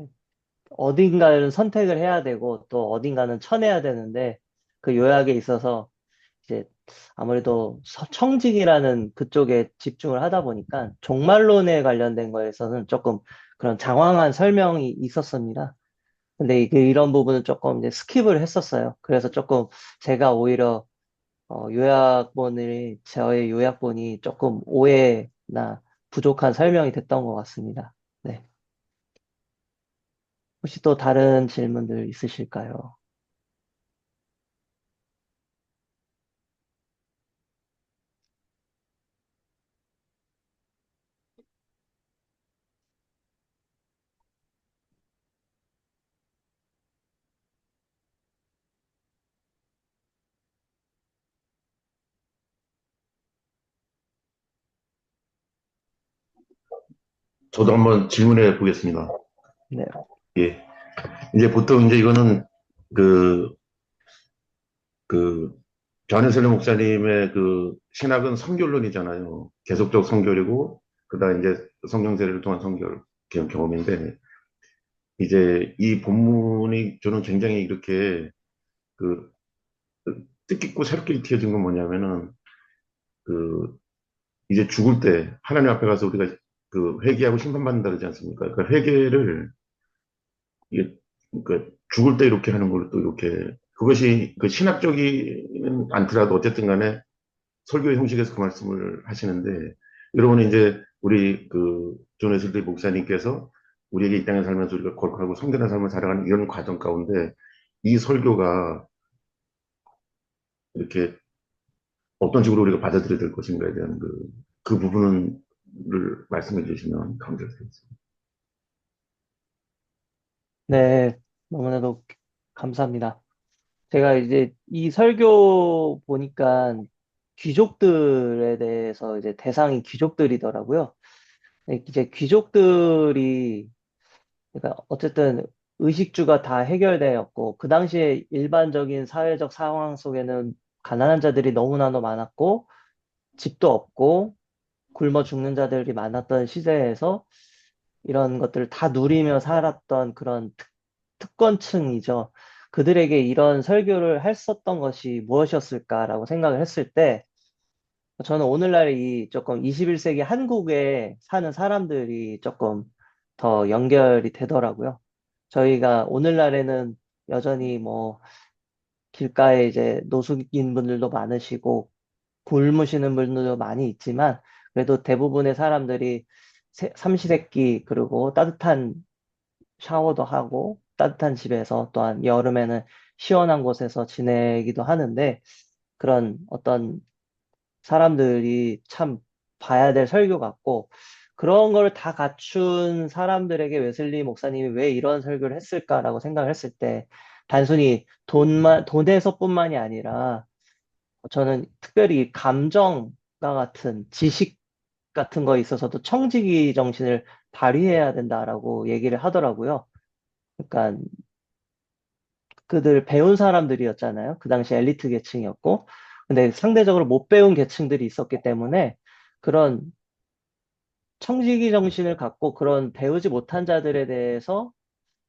어딘가를 선택을 해야 되고 또 어딘가는 쳐내야 되는데 그 요약에 있어서 이제 아무래도 청직이라는 그쪽에 집중을 하다 보니까 종말론에 관련된 거에서는 조금 그런 장황한 설명이 있었습니다. 근데 이런 부분은 조금 이제 스킵을 했었어요. 그래서 조금 제가 오히려 저의 요약본이 조금 오해나 부족한 설명이 됐던 것 같습니다. 네. 혹시 또 다른 질문들 있으실까요? 저도 한번 질문해 보겠습니다. 네. 예. 이제 보통 이제 이거는 그, 그, 전해슬 목사님의 그 신학은 성결론이잖아요. 계속적 성결이고, 그다음 이제 성경세례를 통한 성결 경험인데, 이제 이 본문이 저는 굉장히 이렇게 그 뜻깊고 새롭게 익혀진 건 뭐냐면은, 그, 이제 죽을 때 하나님 앞에 가서 우리가 그 회개하고 심판받는다 그러지 않습니까? 그 회개를 이게 그러니까 죽을 때 이렇게 하는 걸 또 이렇게 그것이 그 신학적이는 않더라도 어쨌든 간에 설교 형식에서 그 말씀을 하시는데 여러분은 이제 우리 그존 웨슬리 목사님께서 우리에게 이 땅에 살면서 우리가 거룩하고 성결한 삶을 살아가는 이런 과정 가운데 이 설교가 이렇게 어떤 식으로 우리가 받아들여야 될 것인가에 대한 그 부분을 말씀해 주시면 감사드리겠습니다. 네. 너무나도 감사합니다. 제가 이제 이 설교 보니까 귀족들에 대해서 이제 대상이 귀족들이더라고요. 이제 귀족들이 그러니까 어쨌든 의식주가 다 해결되었고 그 당시에 일반적인 사회적 상황 속에는 가난한 자들이 너무나도 많았고 집도 없고 굶어 죽는 자들이 많았던 시대에서 이런 것들을 다 누리며 살았던 그런 특권층이죠. 그들에게 이런 설교를 했었던 것이 무엇이었을까라고 생각을 했을 때 저는 오늘날 이 조금 21세기 한국에 사는 사람들이 조금 더 연결이 되더라고요. 저희가 오늘날에는 여전히 뭐 길가에 이제 노숙인 분들도 많으시고 굶으시는 분들도 많이 있지만 그래도 대부분의 사람들이 삼시세끼 그리고 따뜻한 샤워도 하고 따뜻한 집에서 또한 여름에는 시원한 곳에서 지내기도 하는데 그런 어떤 사람들이 참 봐야 될 설교 같고 그런 걸 다 갖춘 사람들에게 웨슬리 목사님이 왜 이런 설교를 했을까라고 생각을 했을 때 단순히 돈에서뿐만이 아니라 저는 특별히 감정과 같은 지식 같은 거에 있어서도 청지기 정신을 발휘해야 된다라고 얘기를 하더라고요. 그러니까 그들 배운 사람들이었잖아요. 그 당시 엘리트 계층이었고. 근데 상대적으로 못 배운 계층들이 있었기 때문에 그런 청지기 정신을 갖고 그런 배우지 못한 자들에 대해서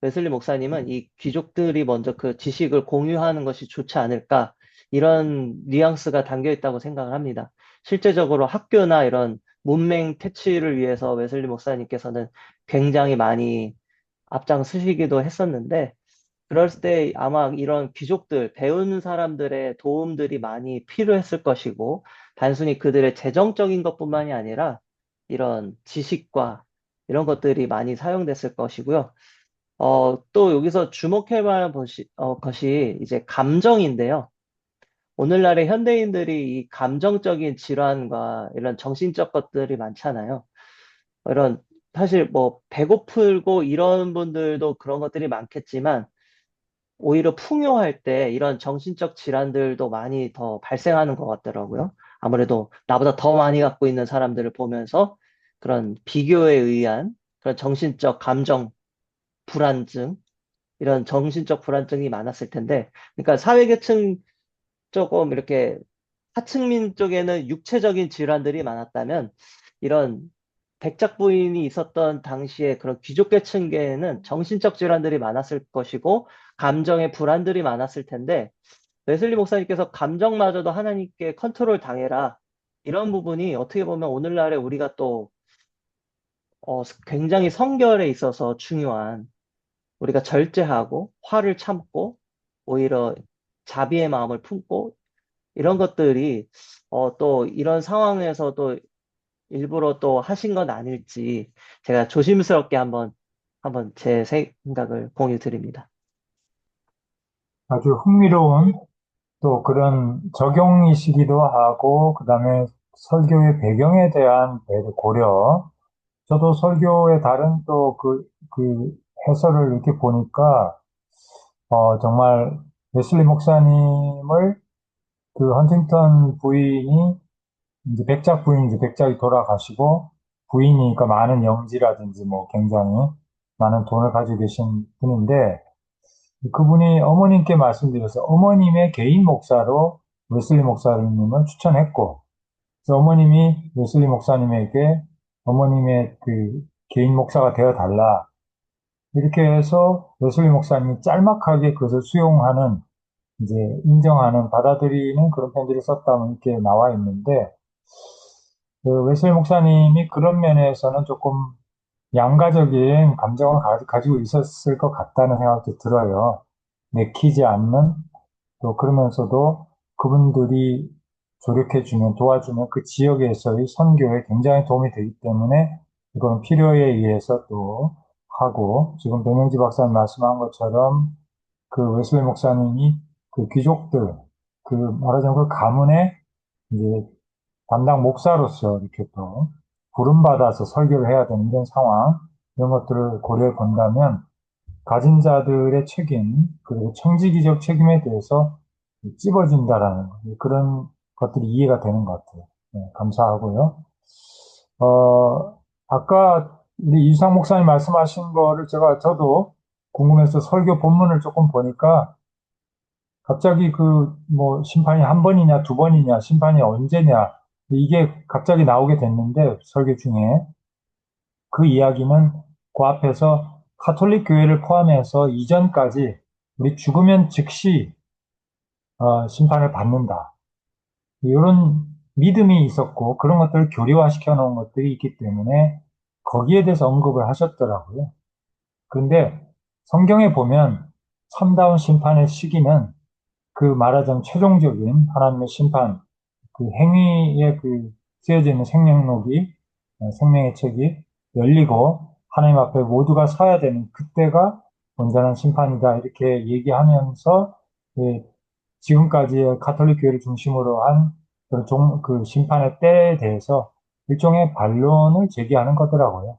웨슬리 목사님은 이 귀족들이 먼저 그 지식을 공유하는 것이 좋지 않을까 이런 뉘앙스가 담겨 있다고 생각을 합니다. 실제적으로 학교나 이런 문맹 퇴치를 위해서 웨슬리 목사님께서는 굉장히 많이 앞장서시기도 했었는데 그럴 때 아마 이런 귀족들, 배우는 사람들의 도움들이 많이 필요했을 것이고, 단순히 그들의 재정적인 것뿐만이 아니라 이런 지식과 이런 것들이 많이 사용됐을 것이고요. 또 여기서 주목할 만한 것이 이제 감정인데요. 오늘날의 현대인들이 이 감정적인 질환과 이런 정신적 것들이 많잖아요. 이런 사실 뭐 배고프고 이런 분들도 그런 것들이 많겠지만 오히려 풍요할 때 이런 정신적 질환들도 많이 더 발생하는 것 같더라고요. 아무래도 나보다 더 많이 갖고 있는 사람들을 보면서 그런 비교에 의한 그런 정신적 감정 불안증, 이런 정신적 불안증이 많았을 텐데, 그러니까 사회계층 조금 이렇게 하층민 쪽에는 육체적인 질환들이 많았다면 이런 백작 부인이 있었던 당시에 그런 귀족계층계에는 정신적 질환들이 많았을 것이고 감정의 불안들이 많았을 텐데 웨슬리 목사님께서 감정마저도 하나님께 컨트롤 당해라 이런 부분이 어떻게 보면 오늘날에 우리가 또 굉장히 성결에 있어서 중요한 우리가 절제하고 화를 참고 오히려 자비의 마음을 품고 이런 것들이 또 이런 상황에서도 일부러 또 하신 건 아닐지 제가 조심스럽게 한번 제 생각을 공유 드립니다. 아주 흥미로운 또 그런 적용이시기도 하고, 그 다음에 설교의 배경에 대한 고려. 저도 설교의 다른 또 그 해설을 이렇게 보니까, 정말 웨슬리 목사님을 그 헌팅턴 부인이 이제 백작 부인이지 백작이 돌아가시고 부인이니까 많은 영지라든지 뭐 굉장히 많은 돈을 가지고 계신 분인데 그분이 어머님께 말씀드려서 어머님의 개인 목사로 웨슬리 목사님을 추천했고 그래서 어머님이 웨슬리 목사님에게 어머님의 그 개인 목사가 되어 달라 이렇게 해서 웨슬리 목사님이 짤막하게 그것을 수용하는 이제 인정하는 받아들이는 그런 편지를 썼다면 이렇게 나와 있는데 그 웨슬리 목사님이 그런 면에서는 조금 양가적인 감정을 가지고 있었을 것 같다는 생각도 들어요. 내키지 않는 또 그러면서도 그분들이 조력해주면 도와주면 그 지역에서의 선교에 굉장히 도움이 되기 때문에 이건 필요에 의해서 또 하고 지금 백명지 박사님 말씀한 것처럼 그 웨슬리 목사님이 그 귀족들 그 말하자면 그 가문의 이제 담당 목사로서 이렇게 또 부름받아서 설교를 해야 되는 이런 상황, 이런 것들을 고려해 본다면, 가진 자들의 책임, 그리고 청지기적 책임에 대해서 찝어진다라는 그런 것들이 이해가 되는 것 같아요. 네, 감사하고요. 아까 우리 이주상 목사님 말씀하신 거를 저도 궁금해서 설교 본문을 조금 보니까 갑자기 뭐 심판이 한 번이냐 두 번이냐 심판이 언제냐 이게 갑자기 나오게 됐는데 설교 중에 그 이야기는 그 앞에서 카톨릭 교회를 포함해서 이전까지 우리 죽으면 즉시 심판을 받는다. 이런 믿음이 있었고 그런 것들을 교리화시켜 놓은 것들이 있기 때문에 거기에 대해서 언급을 하셨더라고요. 그런데 성경에 보면 참다운 심판의 시기는 그 말하자면 최종적인 하나님의 심판, 그 행위에 쓰여져 있는 생명록이, 생명의 책이 열리고 하나님 앞에 모두가 서야 되는 그때가 온전한 심판이다. 이렇게 얘기하면서 예, 지금까지의 가톨릭 교회를 중심으로 한 그 심판의 때에 대해서 일종의 반론을 제기하는 거더라고요.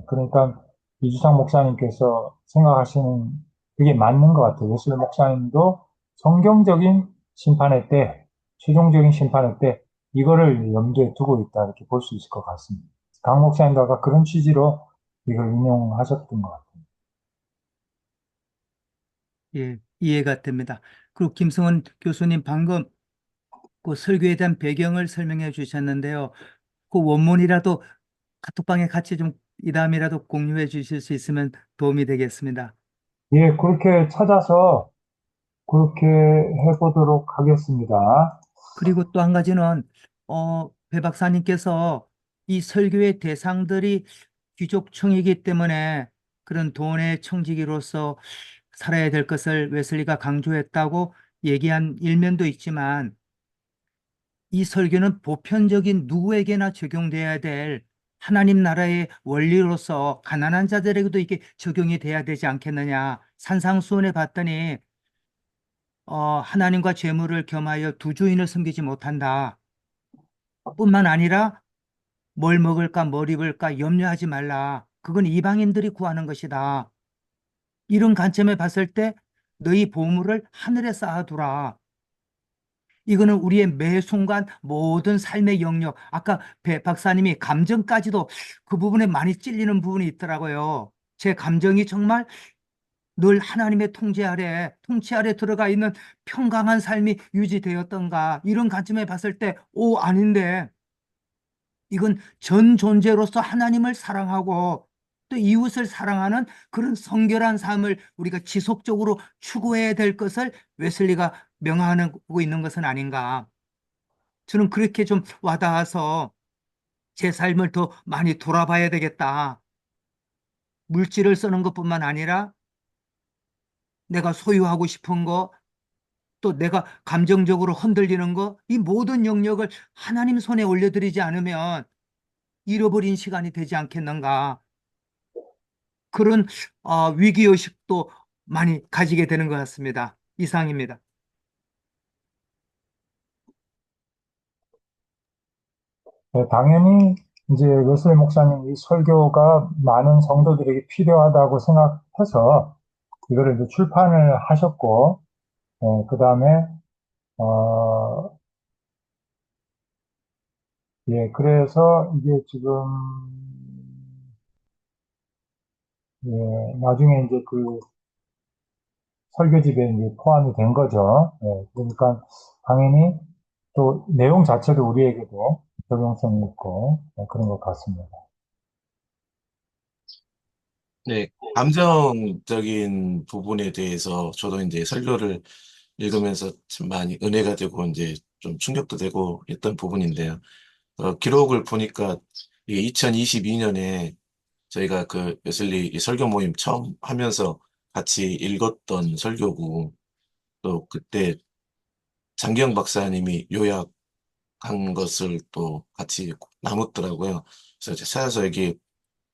그러니까 이주상 목사님께서 생각하시는 그게 맞는 것 같아요. 웨슬리 목사님도 성경적인 심판의 때, 최종적인 심판의 때, 이거를 염두에 두고 있다. 이렇게 볼 수 있을 것 같습니다. 강 목사님도 아까 그런 취지로 이걸 인용하셨던 것 같아요. 예, 이해가 됩니다. 그리고 김성원 교수님 방금 그 설교에 대한 배경을 설명해 주셨는데요. 그 원문이라도 카톡방에 같이 좀 이 다음이라도 공유해 주실 수 있으면 도움이 되겠습니다. 예, 그렇게 찾아서 그렇게 해보도록 하겠습니다. 그리고 또 한 가지는 배 박사님께서 이 설교의 대상들이 귀족층이기 때문에 그런 돈의 청지기로서 살아야 될 것을 웨슬리가 강조했다고 얘기한 일면도 있지만 이 설교는 보편적인 누구에게나 적용돼야 될 하나님 나라의 원리로서 가난한 자들에게도 이게 적용이 돼야 되지 않겠느냐. 산상수훈에 봤더니 하나님과 재물을 겸하여 두 주인을 섬기지 못한다. 뿐만 아니라 뭘 먹을까 뭘 입을까 염려하지 말라. 그건 이방인들이 구하는 것이다. 이런 관점에 봤을 때 너희 보물을 하늘에 쌓아두라. 이거는 우리의 매 순간 모든 삶의 영역, 아까 배 박사님이 감정까지도 그 부분에 많이 찔리는 부분이 있더라고요. 제 감정이 정말 늘 하나님의 통치 아래 들어가 있는 평강한 삶이 유지되었던가, 이런 관점에 봤을 때, 아닌데, 이건 전 존재로서 하나님을 사랑하고 또 이웃을 사랑하는 그런 성결한 삶을 우리가 지속적으로 추구해야 될 것을 웨슬리가 명하고 있는 것은 아닌가. 저는 그렇게 좀 와닿아서 제 삶을 더 많이 돌아봐야 되겠다. 물질을 쓰는 것뿐만 아니라 내가 소유하고 싶은 거, 또 내가 감정적으로 흔들리는 거, 이 모든 영역을 하나님 손에 올려드리지 않으면 잃어버린 시간이 되지 않겠는가. 그런 위기의식도 많이 가지게 되는 것 같습니다. 이상입니다. 네, 당연히 이제 웨슬리 목사님 이 설교가 많은 성도들에게 필요하다고 생각해서 이거를 이제 출판을 하셨고, 그 다음에, 어, 예, 그래서 이게 지금, 예, 나중에 이제 설교집에 이제 포함이 된 거죠. 예, 그러니까 당연히 또 내용 자체도 우리에게도 적용성이 있고, 그런 것 같습니다. 네, 감정적인 부분에 대해서 저도 이제 설교를 읽으면서 참 많이 은혜가 되고 이제 좀 충격도 되고 했던 부분인데요. 기록을 보니까 이게 2022년에 저희가 그 웨슬리 이 설교 모임 처음 하면서 같이 읽었던 설교고 또 그때 장기영 박사님이 요약한 것을 또 같이 나눴더라고요. 그래서 제가 찾아서 여기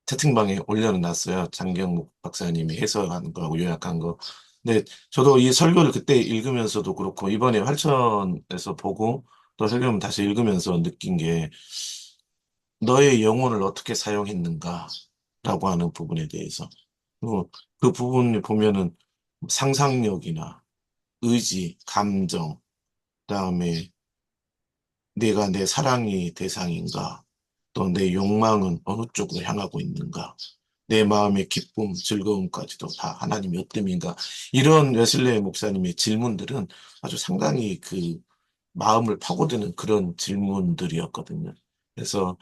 채팅방에 올려놨어요. 장경 박사님이 해석한 거하고 요약한 거. 근데 저도 이 설교를 그때 읽으면서도 그렇고 이번에 활천에서 보고 또 설교를 다시 읽으면서 느낀 게 너의 영혼을 어떻게 사용했는가라고 하는 부분에 대해서 그 부분을 보면은 상상력이나 의지, 감정, 그다음에 내가 내 사랑의 대상인가? 또 내 욕망은 어느 쪽으로 향하고 있는가? 내 마음의 기쁨, 즐거움까지도 다 하나님의 어뜸인가? 이런 웨슬레 목사님의 질문들은 아주 상당히 그 마음을 파고드는 그런 질문들이었거든요. 그래서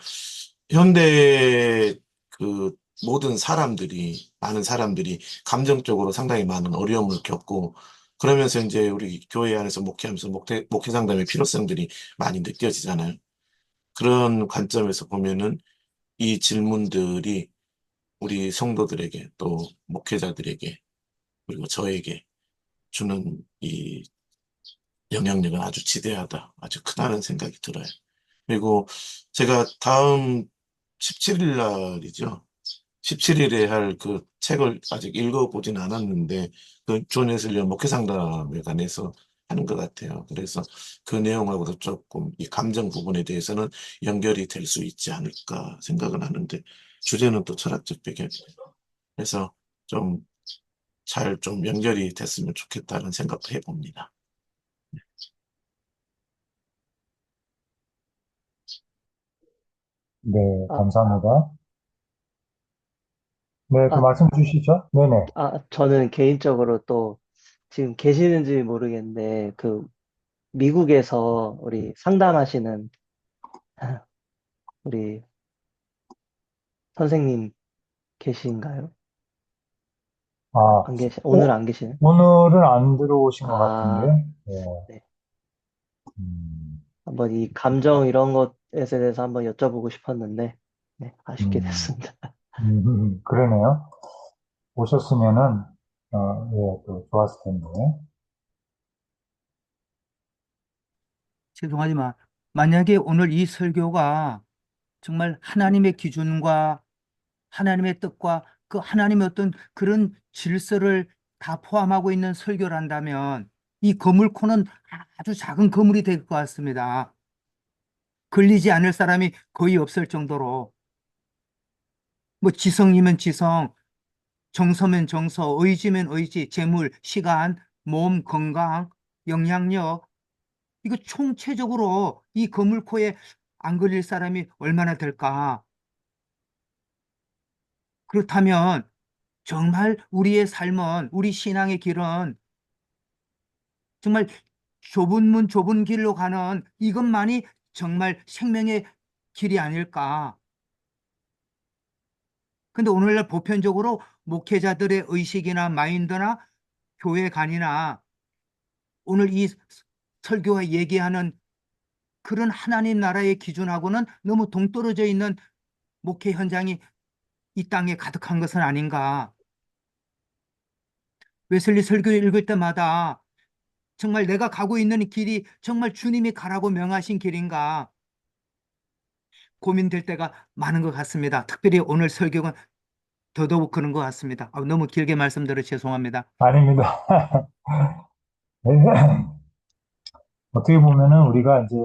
현대 그 모든 사람들이, 많은 사람들이 감정적으로 상당히 많은 어려움을 겪고, 그러면서 이제 우리 교회 안에서 목회하면서 목회 상담의 필요성들이 많이 느껴지잖아요. 그런 관점에서 보면은 이 질문들이 우리 성도들에게 또 목회자들에게 그리고 저에게 주는 이 영향력은 아주 지대하다, 아주 크다는 생각이 들어요. 그리고 제가 다음 17일 날이죠. 17일에 할 그 책을 아직 읽어보진 않았는데, 그 존 웨슬리 목회 상담에 관해서 하는 것 같아요. 그래서 그 내용하고도 조금 이 감정 부분에 대해서는 연결이 될 수 있지 않을까 생각은 하는데, 주제는 또 철학적 배경. 그래서 좀 잘 좀 연결이 됐으면 좋겠다는 생각도 해봅니다. 네, 아, 감사합니다. 네, 그 아, 말씀 주시죠. 네네. 저는 개인적으로 또 지금 계시는지 모르겠는데, 그 미국에서 우리 상담하시는 우리 선생님 계신가요? 아, 오늘 안 계시는? 오늘은 안 들어오신 것 아, 같은데, 네. 네. 음, 한번 이 감정 이런 것에 대해서 한번 여쭤보고 싶었는데, 네, 아쉽게 음, 됐습니다. 그러네요. 오셨으면은, 예, 또 좋았을 텐데. 죄송하지만 만약에 오늘 이 설교가 정말 하나님의 기준과 하나님의 뜻과 그 하나님의 어떤 그런 질서를 다 포함하고 있는 설교란다면 이 거물코는 아주 작은 거물이 될 것 같습니다. 걸리지 않을 사람이 거의 없을 정도로 뭐 지성이면 지성, 정서면 정서, 의지면 의지, 재물, 시간, 몸, 건강, 영향력 이거 총체적으로 이 거물코에 안 걸릴 사람이 얼마나 될까? 그렇다면 정말 우리의 삶은 우리 신앙의 길은 정말 좁은 문 좁은 길로 가는 이것만이 정말 생명의 길이 아닐까. 근데 오늘날 보편적으로 목회자들의 의식이나 마인드나 교회관이나 오늘 이 설교가 얘기하는 그런 하나님 나라의 기준하고는 너무 동떨어져 있는 목회 현장이 이 땅에 가득한 것은 아닌가. 웨슬리 설교 읽을 때마다 정말 내가 가고 있는 길이 정말 주님이 가라고 명하신 길인가 고민될 때가 많은 것 같습니다. 특별히 오늘 설교는 더더욱 그런 것 같습니다. 너무 길게 말씀드려 죄송합니다. 아닙니다. 네. 어떻게 보면은 우리가 이제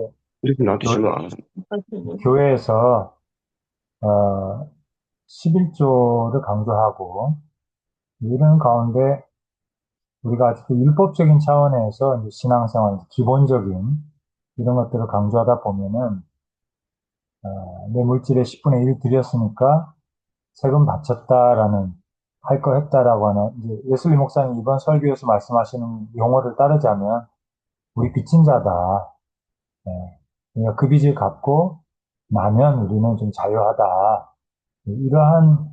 이렇게 나한테 교, 질문 안 하잖아. 교회에서, 11조를 강조하고, 이런 가운데 우리가 아직도 율법적인 차원에서 이제 신앙생활, 기본적인 이런 것들을 강조하다 보면은, 내 물질의 10분의 1 드렸으니까 세금 바쳤다라는, 할 거 했다라고 하는, 이제 웨슬리 목사님 이번 설교에서 말씀하시는 용어를 따르자면, 우리 빚진 자다. 예. 그러니까 그 빚을 갚고 나면 우리는 좀 자유하다. 이러한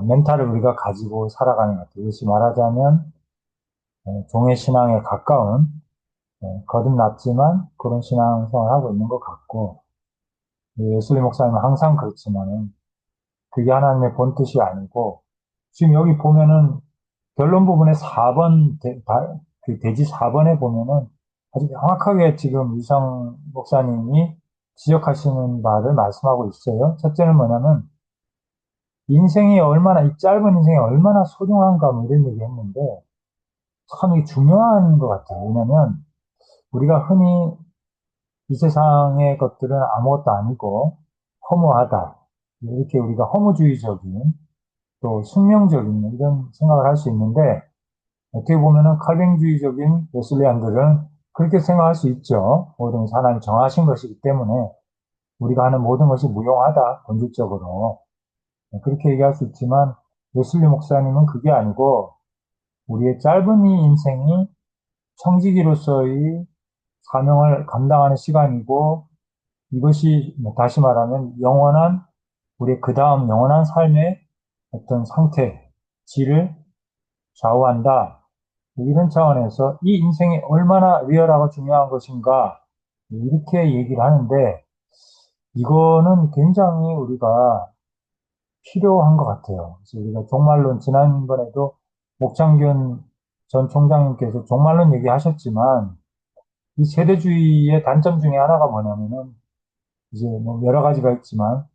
멘탈을 우리가 가지고 살아가는 것 같아요. 이것이 말하자면 종의 신앙에 가까운 거듭났지만 그런 신앙생활을 하고 있는 것 같고 예수리 목사님은 항상 그렇지만은 그게 하나님의 본뜻이 아니고 지금 여기 보면은 결론 부분에 4번 그 대지 4번에 보면은 아주 명확하게 지금 유상 목사님이 지적하시는 바를 말씀하고 있어요. 첫째는 뭐냐면 인생이 얼마나 이 짧은 인생이 얼마나 소중한가 뭐 이런 얘기 했는데 참 이게 중요한 것 같아요. 왜냐면 우리가 흔히 이 세상의 것들은 아무것도 아니고 허무하다. 이렇게 우리가 허무주의적인 또 숙명적인 이런 생각을 할 수 있는데 어떻게 보면은 칼뱅주의적인 웨슬리안들은 그렇게 생각할 수 있죠. 모든 것이 하나님 정하신 것이기 때문에 우리가 하는 모든 것이 무용하다, 본질적으로. 그렇게 얘기할 수 있지만, 웨슬리 목사님은 그게 아니고, 우리의 짧은 이 인생이 청지기로서의 사명을 감당하는 시간이고, 이것이 뭐 다시 말하면 영원한, 우리의 그 다음 영원한 삶의 어떤 상태, 질을 좌우한다. 이런 차원에서 이 인생이 얼마나 리얼하고 중요한 것인가, 이렇게 얘기를 하는데, 이거는 굉장히 우리가 필요한 것 같아요. 그래서 우리가 종말론, 지난번에도 목창균 전 총장님께서 종말론 얘기하셨지만, 이 세대주의의 단점 중에 하나가 뭐냐면은, 이제 뭐 여러 가지가 있지만,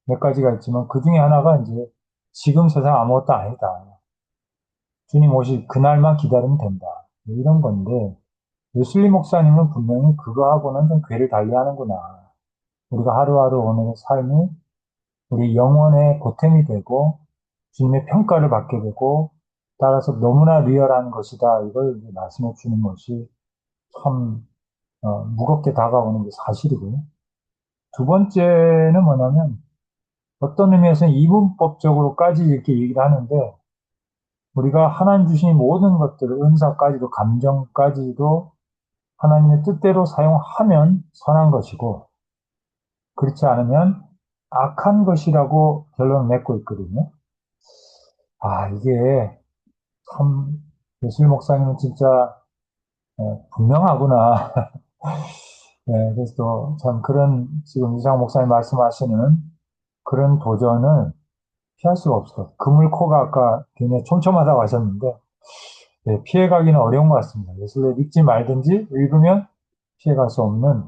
몇 가지가 있지만, 그 중에 하나가 이제 지금 세상 아무것도 아니다. 주님 오실 그날만 기다리면 된다. 뭐 이런 건데, 웨슬리 목사님은 분명히 그거하고는 좀 궤를 달리하는구나. 우리가 하루하루 오늘의 삶이 우리 영혼의 보탬이 되고, 주님의 평가를 받게 되고, 따라서 너무나 리얼한 것이다. 이걸 이제 말씀해 주는 것이 참 무겁게 다가오는 게 사실이고요. 두 번째는 뭐냐면, 어떤 의미에서는 이분법적으로까지 이렇게 얘기를 하는데, 우리가 하나님 주신 이 모든 것들을, 은사까지도, 감정까지도 하나님의 뜻대로 사용하면 선한 것이고, 그렇지 않으면 악한 것이라고 결론을 맺고 있거든요. 아, 이게 참, 예술 목사님은 진짜 분명하구나. 네, 그래서 또 참 그런, 지금 이상 목사님 말씀하시는 그런 도전을 피할 수가 없어요. 그물코가 아까 굉장히 촘촘하다고 하셨는데, 네, 피해가기는 어려운 것 같습니다. 예술을 읽지 말든지 읽으면 피해갈 수 없는,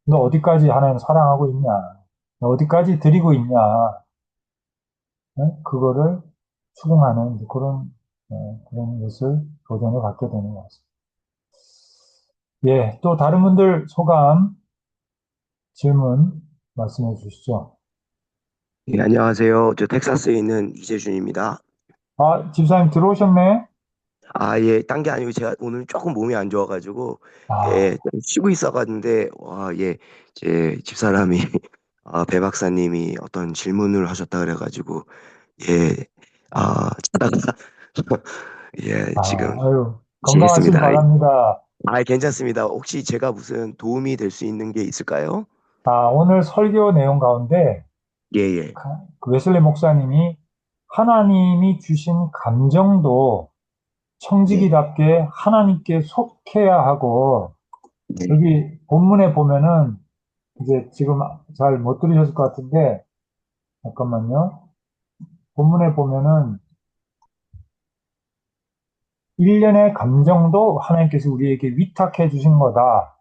너 어디까지 하나님 사랑하고 있냐? 너 어디까지 드리고 있냐? 네? 그거를 추궁하는 그런, 그런 예술 도전을 갖게 되는 것 같습니다. 예, 또 다른 분들 소감, 질문 말씀해 주시죠. 예, 안녕하세요. 저 텍사스에 있는 이재준입니다. 아, 집사님 들어오셨네? 아, 예, 딴 게 아니고 제가 오늘 조금 몸이 안 좋아가지고, 아, 예, 좀 쉬고 있어갔는데, 와, 예, 제 집사람이, 배 박사님이 어떤 질문을 하셨다 그래가지고, 예, 자다가, 예, 지금 아유, 건강하시기 쉬겠습니다. 바랍니다. 괜찮습니다. 혹시 제가 무슨 도움이 될 수 있는 게 있을까요? 아, 오늘 설교 내용 가운데 예, 예, 그 웨슬리 목사님이 하나님이 주신 감정도 네, 청지기답게 하나님께 속해야 하고, 네, 여기 본문에 보면은 이제 지금 잘 못 들으셨을 것 같은데, 잠깐만요. 본문에 보면은 일련의 감정도 하나님께서 우리에게 위탁해 주신 거다.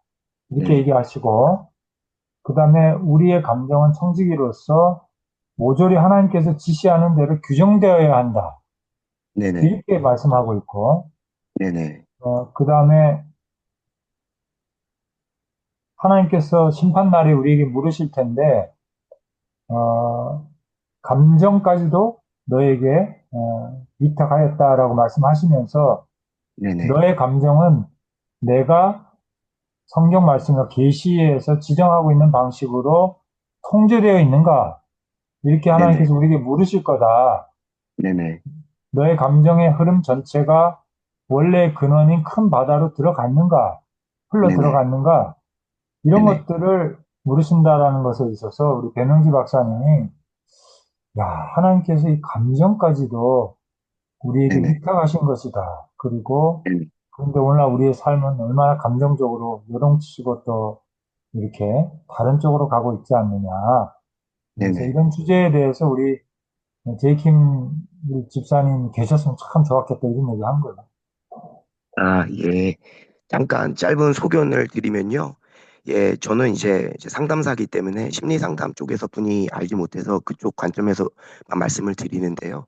이렇게 네, 얘기하시고, 그 다음에 우리의 감정은 청지기로서 모조리 하나님께서 지시하는 대로 규정되어야 한다. 네네, 이렇게 말씀하고 있고, 네네, 그 다음에 하나님께서 심판날에 우리에게 물으실 텐데, 어, 감정까지도 너에게 위탁하였다라고 말씀하시면서 네네, 너의 감정은 내가 성경 말씀과 계시에서 지정하고 있는 방식으로 통제되어 있는가? 이렇게 네네, 하나님께서 우리에게 물으실 거다. 네네, 너의 감정의 흐름 전체가 원래 근원인 큰 바다로 들어갔는가? 흘러 네네, 들어갔는가? 이런 네네, 것들을 물으신다라는 것에 있어서 우리 배명지 박사님이 야, 하나님께서 이 감정까지도 우리에게 네네. 위탁하신 것이다. 그리고 네네. 그런데 오늘날 우리의 삶은 얼마나 감정적으로 요동치고 또 이렇게 다른 쪽으로 가고 있지 않느냐. 그래서 네네. 이런 주제에 대해서 우리 제이킴 우리 집사님 계셨으면 참 좋았겠다 이런 얘기 한 거예요. 예. 잠깐 짧은 소견을 드리면요. 예, 저는 이제 상담사기 때문에 심리 상담 쪽에서 분이 알지 못해서 그쪽 관점에서 말씀을 드리는데요.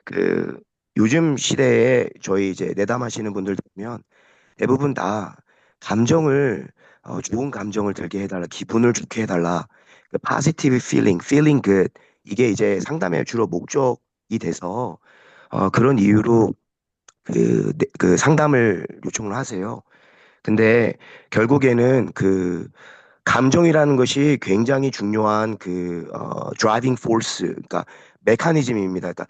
그 요즘 시대에 저희 이제 내담하시는 분들 보면 대부분 다 감정을 좋은 감정을 들게 해달라, 기분을 좋게 해달라, 그 positive feeling good 이게 이제 상담의 주로 목적이 돼서 그런 이유로 그 상담을 요청을 하세요. 근데 결국에는 그 감정이라는 것이 굉장히 중요한 드라이빙 포스, 그러니까 메커니즘입니다. 그러니까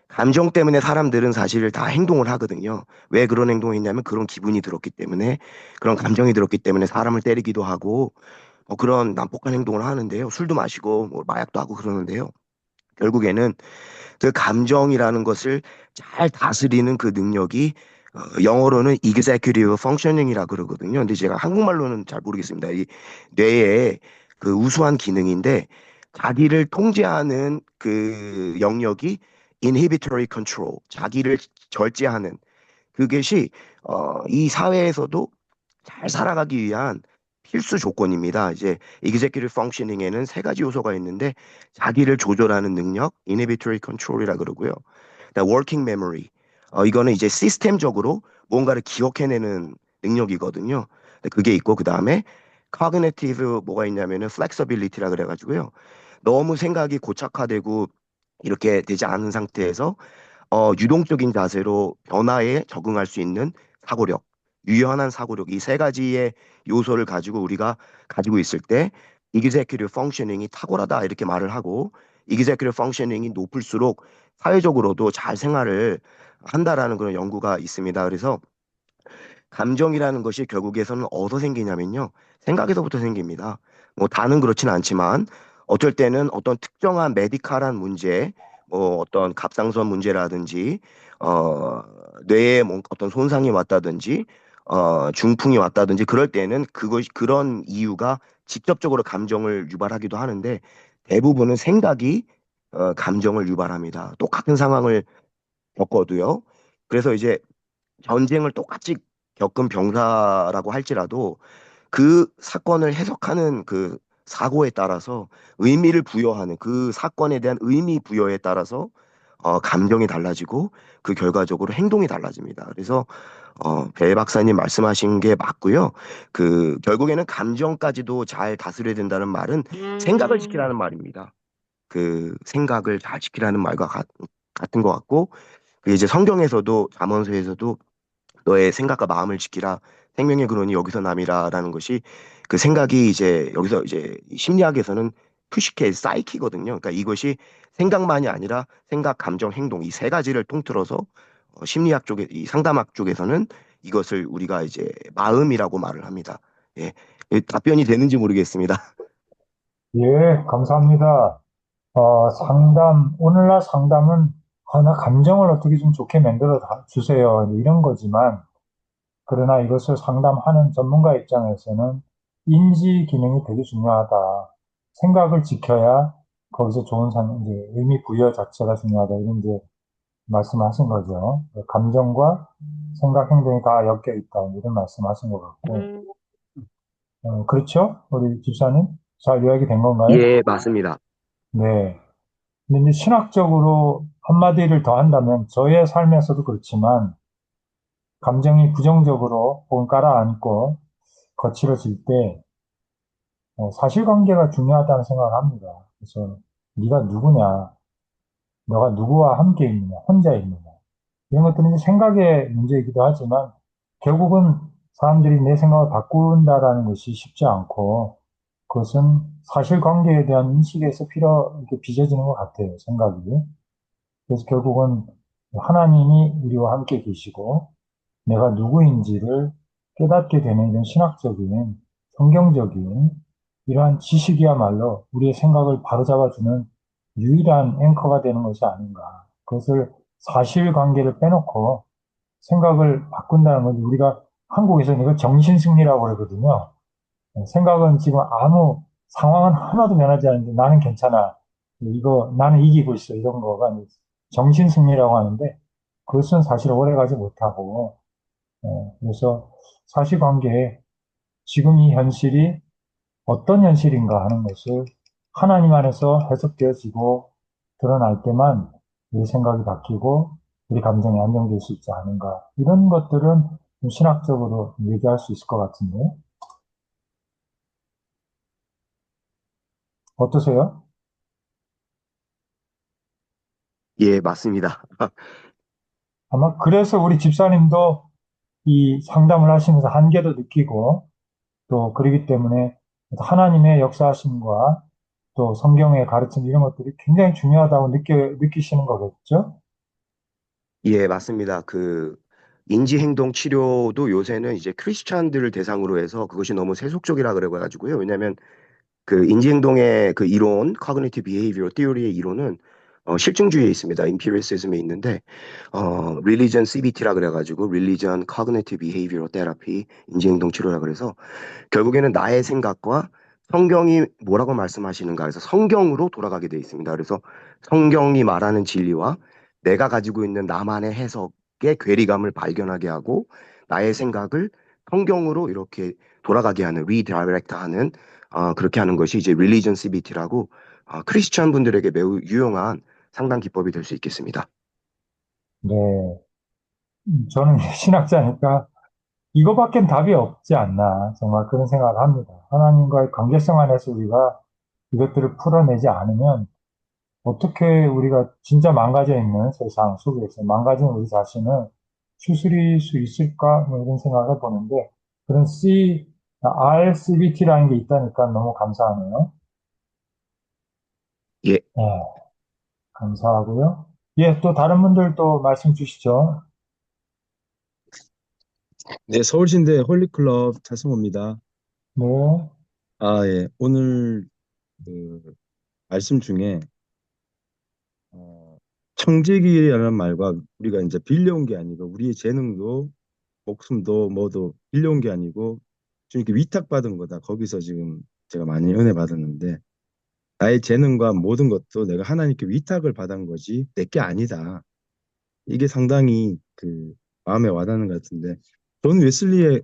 감정 때문에 사람들은 사실 다 행동을 하거든요. 왜 그런 행동을 했냐면 그런 기분이 들었기 때문에, 그런 감정이 들었기 때문에 사람을 때리기도 하고, 그런 난폭한 행동을 하는데요. 술도 마시고, 뭐 마약도 하고 그러는데요. 결국에는 그 감정이라는 것을 잘 다스리는 그 능력이 영어로는 executive functioning이라 그러거든요. 근데 제가 한국말로는 잘 모르겠습니다. 이 뇌의 그 우수한 기능인데 자기를 통제하는 그 영역이 inhibitory control, 자기를 절제하는 그것이 이 사회에서도 잘 살아가기 위한 필수 조건입니다. 이제 executive functioning에는 세 가지 요소가 있는데 자기를 조절하는 능력, inhibitory control이라 그러고요. 그다음 working memory. 이거는 이제 시스템적으로 뭔가를 기억해내는 능력이거든요. 그게 있고 그다음에 cognitive 뭐가 있냐면은 flexibility라 그래가지고요. 너무 생각이 고착화되고 이렇게 되지 않은 상태에서 유동적인 자세로 변화에 적응할 수 있는 사고력, 유연한 사고력, 이 세 가지의 요소를 가지고 우리가 가지고 있을 때 executive functioning이 탁월하다 이렇게 말을 하고 executive functioning이 높을수록 사회적으로도 잘 생활을 한다라는 그런 연구가 있습니다. 그래서 감정이라는 것이 결국에서는 어디서 생기냐면요. 생각에서부터 생깁니다. 뭐 다는 그렇진 않지만 어떨 때는 어떤 특정한 메디칼한 문제, 뭐 어떤 갑상선 문제라든지 뇌에 어떤 손상이 왔다든지 중풍이 왔다든지 그럴 때는 그것이 그런 이유가 직접적으로 감정을 유발하기도 하는데 대부분은 생각이 감정을 유발합니다. 똑같은 상황을 겪어도요. 그래서 이제 전쟁을 똑같이 겪은 병사라고 할지라도 그 사건을 해석하는 그 사고에 따라서 의미를 부여하는 그 사건에 대한 의미 부여에 따라서 감정이 달라지고 그 결과적으로 행동이 달라집니다. 그래서 배 박사님 말씀하신 게 맞고요. 그 결국에는 감정까지도 잘 다스려야 된다는 말은 생각을 지키라는 말입니다. 그 생각을 잘 지키라는 말과 같은 것 같고 그 이제 성경에서도 잠언서에서도 너의 생각과 마음을 지키라. 생명의 근원이 여기서 남이라라는 것이 그 생각이 이제 여기서 이제 심리학에서는 푸시케 사이키거든요. 그러니까 이것이 생각만이 아니라 생각, 감정, 행동 이 세 가지를 통틀어서 심리학 쪽에 이 상담학 쪽에서는 이것을 우리가 이제 마음이라고 말을 합니다. 예. 답변이 되는지 모르겠습니다. 예, 감사합니다. 오늘날 상담은, 나 감정을 어떻게 좀 좋게 만들어 주세요. 이런 거지만, 그러나 이것을 상담하는 전문가 입장에서는 인지 기능이 되게 중요하다. 생각을 지켜야 거기서 이제 의미 부여 자체가 중요하다. 이런 이제 말씀하신 거죠. 감정과 생각, 행동이 다 엮여 있다. 이런 말씀하신 것 같고. 그렇죠? 우리 집사님? 잘 요약이 된 건가요? 예, 맞습니다. 네. 근데 이제 신학적으로 한마디를 더 한다면 저의 삶에서도 그렇지만 감정이 부정적으로 혹은 가라앉고 거칠어질 때 사실관계가 중요하다는 생각을 합니다. 그래서 네가 누구냐, 너가 누구와 함께 있느냐, 혼자 있느냐 이런 것들은 이제 생각의 문제이기도 하지만 결국은 사람들이 내 생각을 바꾼다라는 것이 쉽지 않고 그것은 사실관계에 대한 인식에서 이렇게 빚어지는 것 같아요, 생각이. 그래서 결국은 하나님이 우리와 함께 계시고 내가 누구인지를 깨닫게 되는 이런 신학적인, 성경적인 이러한 지식이야말로 우리의 생각을 바로잡아주는 유일한 앵커가 되는 것이 아닌가. 그것을 사실관계를 빼놓고 생각을 바꾼다는 건 우리가 한국에서는 이걸 정신승리라고 그러거든요. 생각은 지금 아무 상황은 하나도 변하지 않는데 나는 괜찮아. 이거 나는 이기고 있어. 이런 거가 정신승리라고 하는데 그것은 사실 오래가지 못하고 그래서 사실관계에 지금 이 현실이 어떤 현실인가 하는 것을 하나님 안에서 해석되어지고 드러날 때만 우리 생각이 바뀌고 우리 감정이 안정될 수 있지 않은가. 이런 것들은 좀 신학적으로 얘기할 수 있을 것 같은데. 어떠세요? 예, 맞습니다. 아마 그래서 우리 집사님도 이 상담을 하시면서 한계도 느끼고 또 그러기 때문에 하나님의 역사하심과 또 성경의 가르침 이런 것들이 굉장히 중요하다고 느끼시는 거겠죠? 예, 맞습니다. 그 인지행동 치료도 요새는 이제 크리스찬들을 대상으로 해서 그것이 너무 세속적이라 그래가지고요. 왜냐하면 그 인지행동의 그 이론, Cognitive Behavioral Theory의 이론은 실증주의에 있습니다. Empiricism에 있는데 Religion CBT라 그래가지고 Religion Cognitive Behavioral Therapy, 인지행동 치료라 그래서 결국에는 나의 생각과 성경이 뭐라고 말씀하시는가 해서 성경으로 돌아가게 돼 있습니다. 그래서 성경이 말하는 진리와 내가 가지고 있는 나만의 해석의 괴리감을 발견하게 하고 나의 생각을 성경으로 이렇게 돌아가게 하는 리다이렉트 하는 그렇게 하는 것이 이제 릴리전 CBT라고 크리스천 분들에게 매우 유용한 상담 기법이 될 수 있겠습니다. 네. 저는 신학자니까 이거밖엔 답이 없지 않나 정말 그런 생각을 합니다. 하나님과의 관계성 안에서 우리가 이것들을 풀어내지 않으면 어떻게 우리가 진짜 망가져 있는 세상 속에서 망가진 우리 자신을 추스릴 수 있을까? 뭐 이런 생각을 해보는데 그런 RCBT라는 게 있다니까 너무 감사하네요. 예, 네, 감사하고요. 예, 또 다른 분들도 말씀 주시죠. 네, 서울신대 홀리클럽 차승호입니다. 네, 예. 오늘 그 말씀 중에 어, 청지기라는 말과 우리가 이제 빌려온 게 아니고 우리의 재능도 목숨도 뭐도 빌려온 게 아니고 주님께 위탁받은 거다. 거기서 지금 제가 많이 은혜 받았는데 나의 재능과 모든 것도 내가 하나님께 위탁을 받은 거지 내 게 아니다. 이게 상당히 그 마음에 와닿는 것 같은데 존 웨슬리의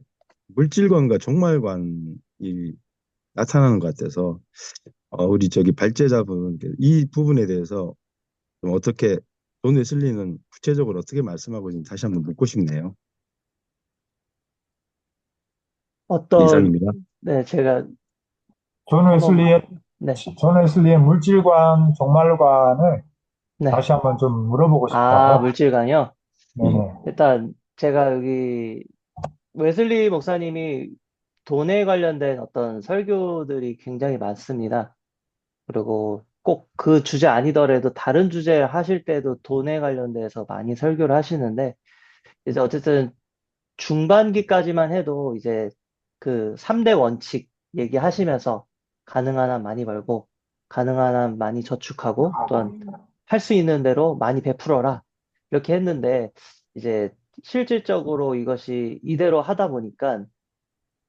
물질관과 종말관이 나타나는 것 같아서 우리 저기 발제자분 이 부분에 대해서 좀 어떻게 존 웨슬리는 구체적으로 어떻게 말씀하고 있는지 다시 한번 묻고 싶네요. 어떤, 이상입니다. 네, 제가 존 한번, 웨슬리의, 네, 존 웨슬리의 물질관, 종말관을 네. 다시 한번 좀 물어보고 싶어요. 물질관이요? 예. 네네. 일단 제가 여기 웨슬리 목사님이 돈에 관련된 어떤 설교들이 굉장히 많습니다. 그리고 꼭 그 주제 아니더라도 다른 주제 하실 때도 돈에 관련돼서 많이 설교를 하시는데, 이제 어쨌든 중반기까지만 해도 이제 그 3대 원칙 얘기하시면서 가능한 한 많이 벌고, 가능한 한 많이 저축하고, 또한 할 수 있는 대로 많이 베풀어라. 이렇게 했는데, 이제 실질적으로 이것이 이대로 하다 보니까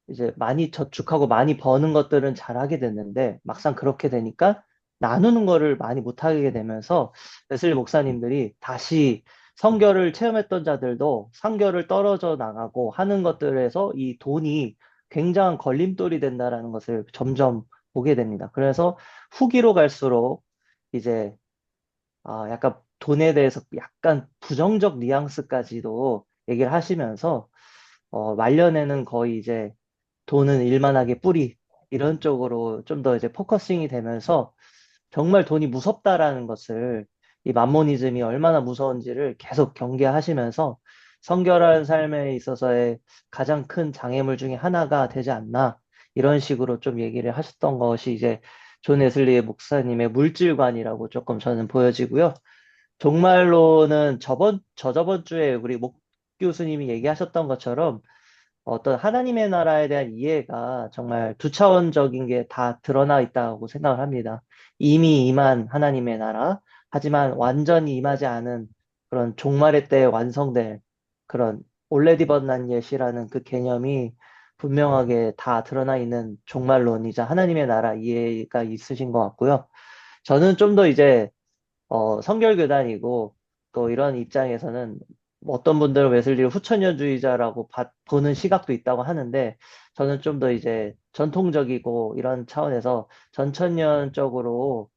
이제 많이 저축하고 많이 버는 것들은 잘하게 됐는데 막상 그렇게 되니까 나누는 거를 많이 못하게 되면서 웨슬리 목사님들이 다시 성결을 체험했던 자들도 성결을 떨어져 나가고 하는 것들에서 이 돈이 굉장한 걸림돌이 된다라는 것을 점점 보게 됩니다. 그래서 후기로 갈수록 이제 약간 돈에 대해서 약간 부정적 뉘앙스까지도 얘기를 하시면서 말년에는 거의 이제 돈은 일만하게 뿌리 이런 쪽으로 좀 더 이제 포커싱이 되면서 정말 돈이 무섭다라는 것을 이 맘모니즘이 얼마나 무서운지를 계속 경계하시면서 성결한 삶에 있어서의 가장 큰 장애물 중에 하나가 되지 않나 이런 식으로 좀 얘기를 하셨던 것이 이제 존 웨슬리의 목사님의 물질관이라고 조금 저는 보여지고요. 정말로는 저저번 주에 우리 목 교수님이 얘기하셨던 것처럼 어떤 하나님의 나라에 대한 이해가 정말 두 차원적인 게 다 드러나 있다고 생각을 합니다. 이미 임한 하나님의 나라, 하지만 완전히 임하지 않은 그런 종말의 때에 완성될 그런 올레디 번난 예시라는 그 개념이 분명하게 다 드러나 있는 종말론이자 하나님의 나라 이해가 있으신 것 같고요. 저는 좀 더 이제 성결교단이고 또 이런 입장에서는 뭐 어떤 분들은 웨슬리를 후천년주의자라고 보는 시각도 있다고 하는데 저는 좀 더 이제 전통적이고 이런 차원에서 전천년적으로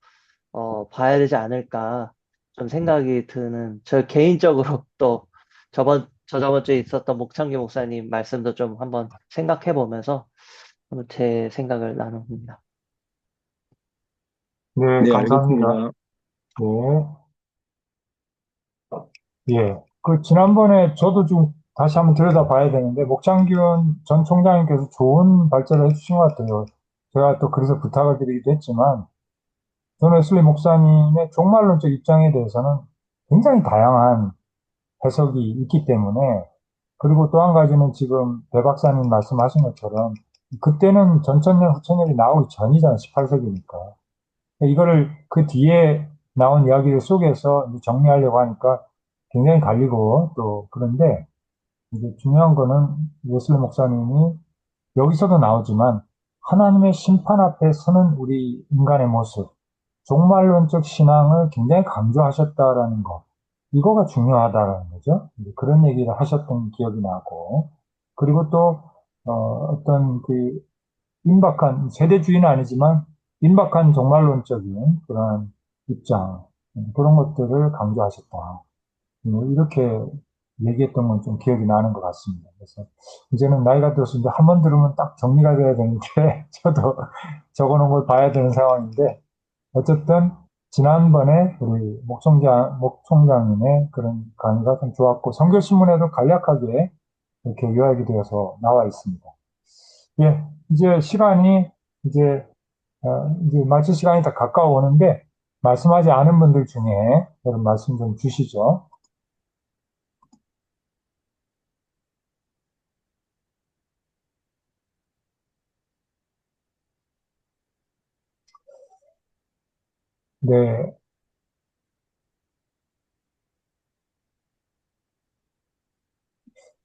봐야 되지 않을까 좀 생각이 드는 저 개인적으로 또 저저번 주에 있었던 목창기 목사님 말씀도 좀 한번 생각해 보면서 한번 제 생각을 나눕니다. 네, 네, 감사합니다. 알겠습니다. 네. 예. 그, 지난번에 저도 좀 다시 한번 들여다봐야 되는데, 목창균 전 총장님께서 좋은 발제를 해주신 것 같아요. 제가 또 그래서 부탁을 드리기도 했지만, 존 웨슬리 목사님의 종말론적 입장에 대해서는 굉장히 다양한 해석이 있기 때문에, 그리고 또 한 가지는 지금 배 박사님 말씀하신 것처럼, 그때는 전천년, 후천년이 나오기 전이잖아요. 18세기니까. 이거를 그 뒤에 나온 이야기들 속에서 이제 정리하려고 하니까 굉장히 갈리고 또 그런데, 이제 중요한 거는 웨슬리 목사님이 여기서도 나오지만 하나님의 심판 앞에 서는 우리 인간의 모습, 종말론적 신앙을 굉장히 강조하셨다라는 거. 이거가 중요하다라는 거죠. 이제 그런 얘기를 하셨던 기억이 나고. 그리고 또, 어떤 그 임박한, 세대주의는 아니지만 임박한 종말론적인 그런 입장, 그런 것들을 강조하셨다. 이렇게 얘기했던 건 좀 기억이 나는 것 같습니다. 그래서 이제는 나이가 들어서 이제 한 번 들으면 딱 정리가 돼야 되는데 저도 적어놓은 걸 봐야 되는 상황인데 어쨌든 지난번에 우리 목 총장님의 그런 강의가 좀 좋았고 선교신문에도 간략하게 이렇게 요약이 되어서 나와 있습니다. 예, 이제 시간이 이제 이제 마칠 시간이 다 가까워오는데 말씀하지 않은 분들 중에 여러분 말씀 좀 주시죠. 네,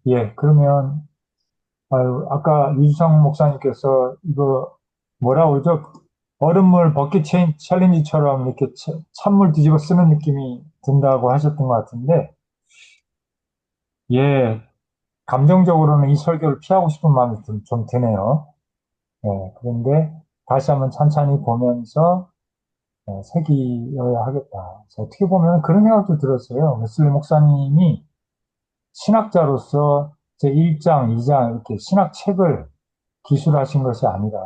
예, 그러면, 아유, 아까 유주성 목사님께서 이거 뭐라 그러죠? 얼음물 버킷 챌린지처럼 이렇게 찬물 뒤집어 쓰는 느낌이 든다고 하셨던 것 같은데, 예, 감정적으로는 이 설교를 피하고 싶은 마음이 좀 드네요. 예, 그런데 다시 한번 찬찬히 보면서 새기어야 하겠다. 그래서 어떻게 보면 그런 생각도 들었어요. 웨슬리 목사님이 신학자로서 제 1장, 2장 이렇게 신학책을 기술하신 것이 아니라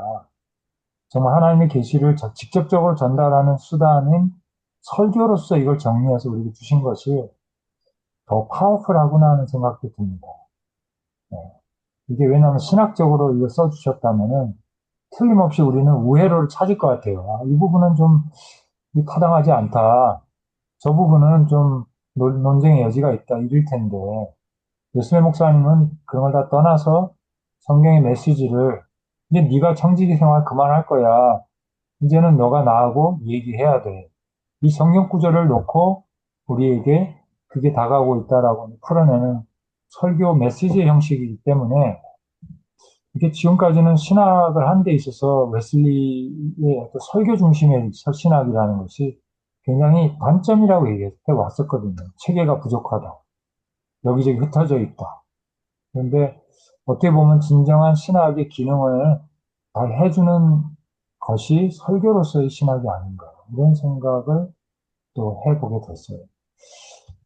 정말 하나님의 계시를 직접적으로 전달하는 수단인 설교로서 이걸 정리해서 우리에게 주신 것이 더 파워풀하구나 하는 생각도 듭니다. 네. 이게 왜냐하면 신학적으로 이걸 써주셨다면은 틀림없이 우리는 우회로를 찾을 것 같아요. 아, 이 부분은 좀 타당하지 않다. 저 부분은 좀 논쟁의 여지가 있다. 이럴 텐데 요스메 목사님은 그런 걸 다 떠나서 성경의 메시지를 이제 네가 청지기 생활 그만할 거야. 이제는 너가 나하고 얘기해야 돼. 이 성경 구절을 놓고 우리에게 그게 다가오고 있다라고 풀어내는 설교 메시지의 형식이기 때문에 이게 지금까지는 신학을 한 데 있어서 웨슬리의 어떤 설교 중심의 신학이라는 것이 굉장히 단점이라고 얘기해 왔었거든요. 체계가 부족하다. 여기저기 흩어져 있다. 그런데 어떻게 보면 진정한 신학의 기능을 잘 해주는 것이 설교로서의 신학이 아닌가. 이런 생각을 또 해보게 됐어요.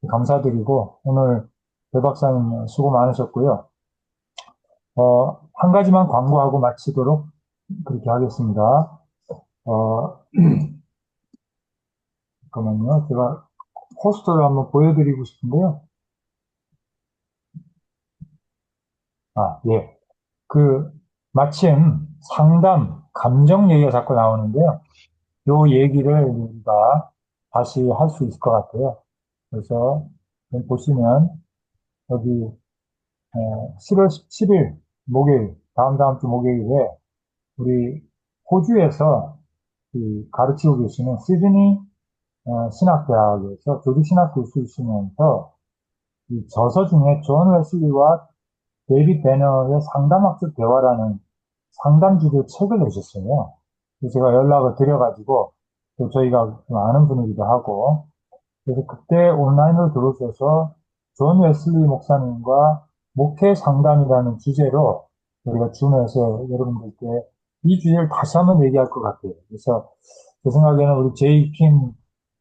감사드리고, 오늘 배 박사님 수고 많으셨고요. 한 가지만 광고하고 마치도록 그렇게 하겠습니다. 잠깐만요. 제가 포스터를 한번 보여드리고 싶은데요. 아, 예. 그, 마침 상담, 감정 얘기가 자꾸 나오는데요. 요 얘기를 우리가 다시 할 수 있을 것 같아요. 그래서 보시면 여기 10월 17일 목요일, 다음 주 목요일에 우리 호주에서 가르치고 계시는 시드니 신학대학에서 교리신학 교수이시면서 이 저서 중에 존 웨슬리와 데이빗 배너의 상담학적 대화라는 상담 주제 책을 내셨어요. 그래서 제가 연락을 드려가지고 또 저희가 좀 아는 분이기도 하고 그래서 그때 온라인으로 들어오셔서 존 웨슬리 목사님과 목회 상담이라는 주제로 우리가 줌에서 여러분들께 이 주제를 다시 한번 얘기할 것 같아요. 그래서 제 생각에는 우리 제이킴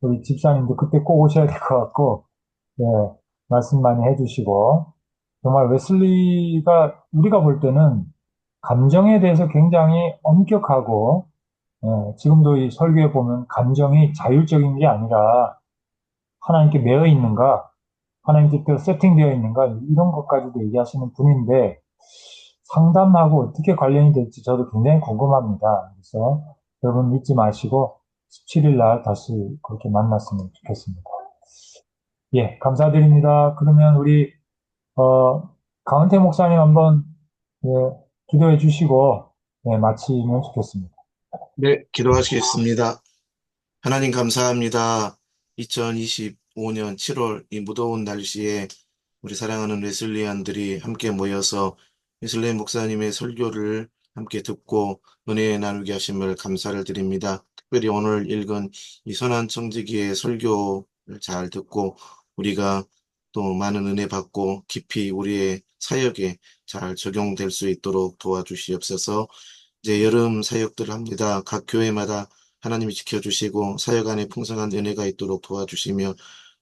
우리 집사님도 그때 꼭 오셔야 될 것 같고, 예, 말씀 많이 해주시고, 정말 웨슬리가 우리가 볼 때는 감정에 대해서 굉장히 엄격하고, 지금도 이 설교에 보면 감정이 자율적인 게 아니라 하나님께 매여 있는가? 하나님 뜻대로 세팅되어 있는가 이런 것까지도 얘기하시는 분인데 상담하고 어떻게 관련이 될지 저도 굉장히 궁금합니다. 그래서 여러분 믿지 마시고 17일 날 다시 그렇게 만났으면 좋겠습니다. 예, 감사드립니다. 그러면 우리 강은태 목사님 한번 예, 기도해 주시고 예, 마치면 좋겠습니다. 네, 기도하시겠습니다. 하나님 감사합니다. 2025년 7월 이 무더운 날씨에 우리 사랑하는 웨슬리안들이 함께 모여서 웨슬리 목사님의 설교를 함께 듣고 은혜 나누게 하심을 감사를 드립니다. 특별히 오늘 읽은 이 선한 청지기의 설교를 잘 듣고 우리가 또 많은 은혜 받고 깊이 우리의 사역에 잘 적용될 수 있도록 도와주시옵소서. 이제 여름 사역들을 합니다. 각 교회마다 하나님이 지켜주시고 사역 안에 풍성한 은혜가 있도록 도와주시며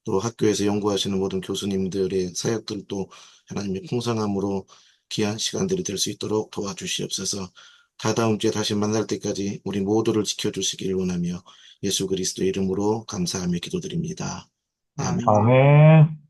또 학교에서 연구하시는 모든 교수님들의 사역들도 하나님의 풍성함으로 귀한 시간들이 될 수 있도록 도와주시옵소서. 다다음 주에 다시 만날 때까지 우리 모두를 지켜주시길 원하며 예수 그리스도 이름으로 감사하며 기도드립니다. 아멘. 아멘.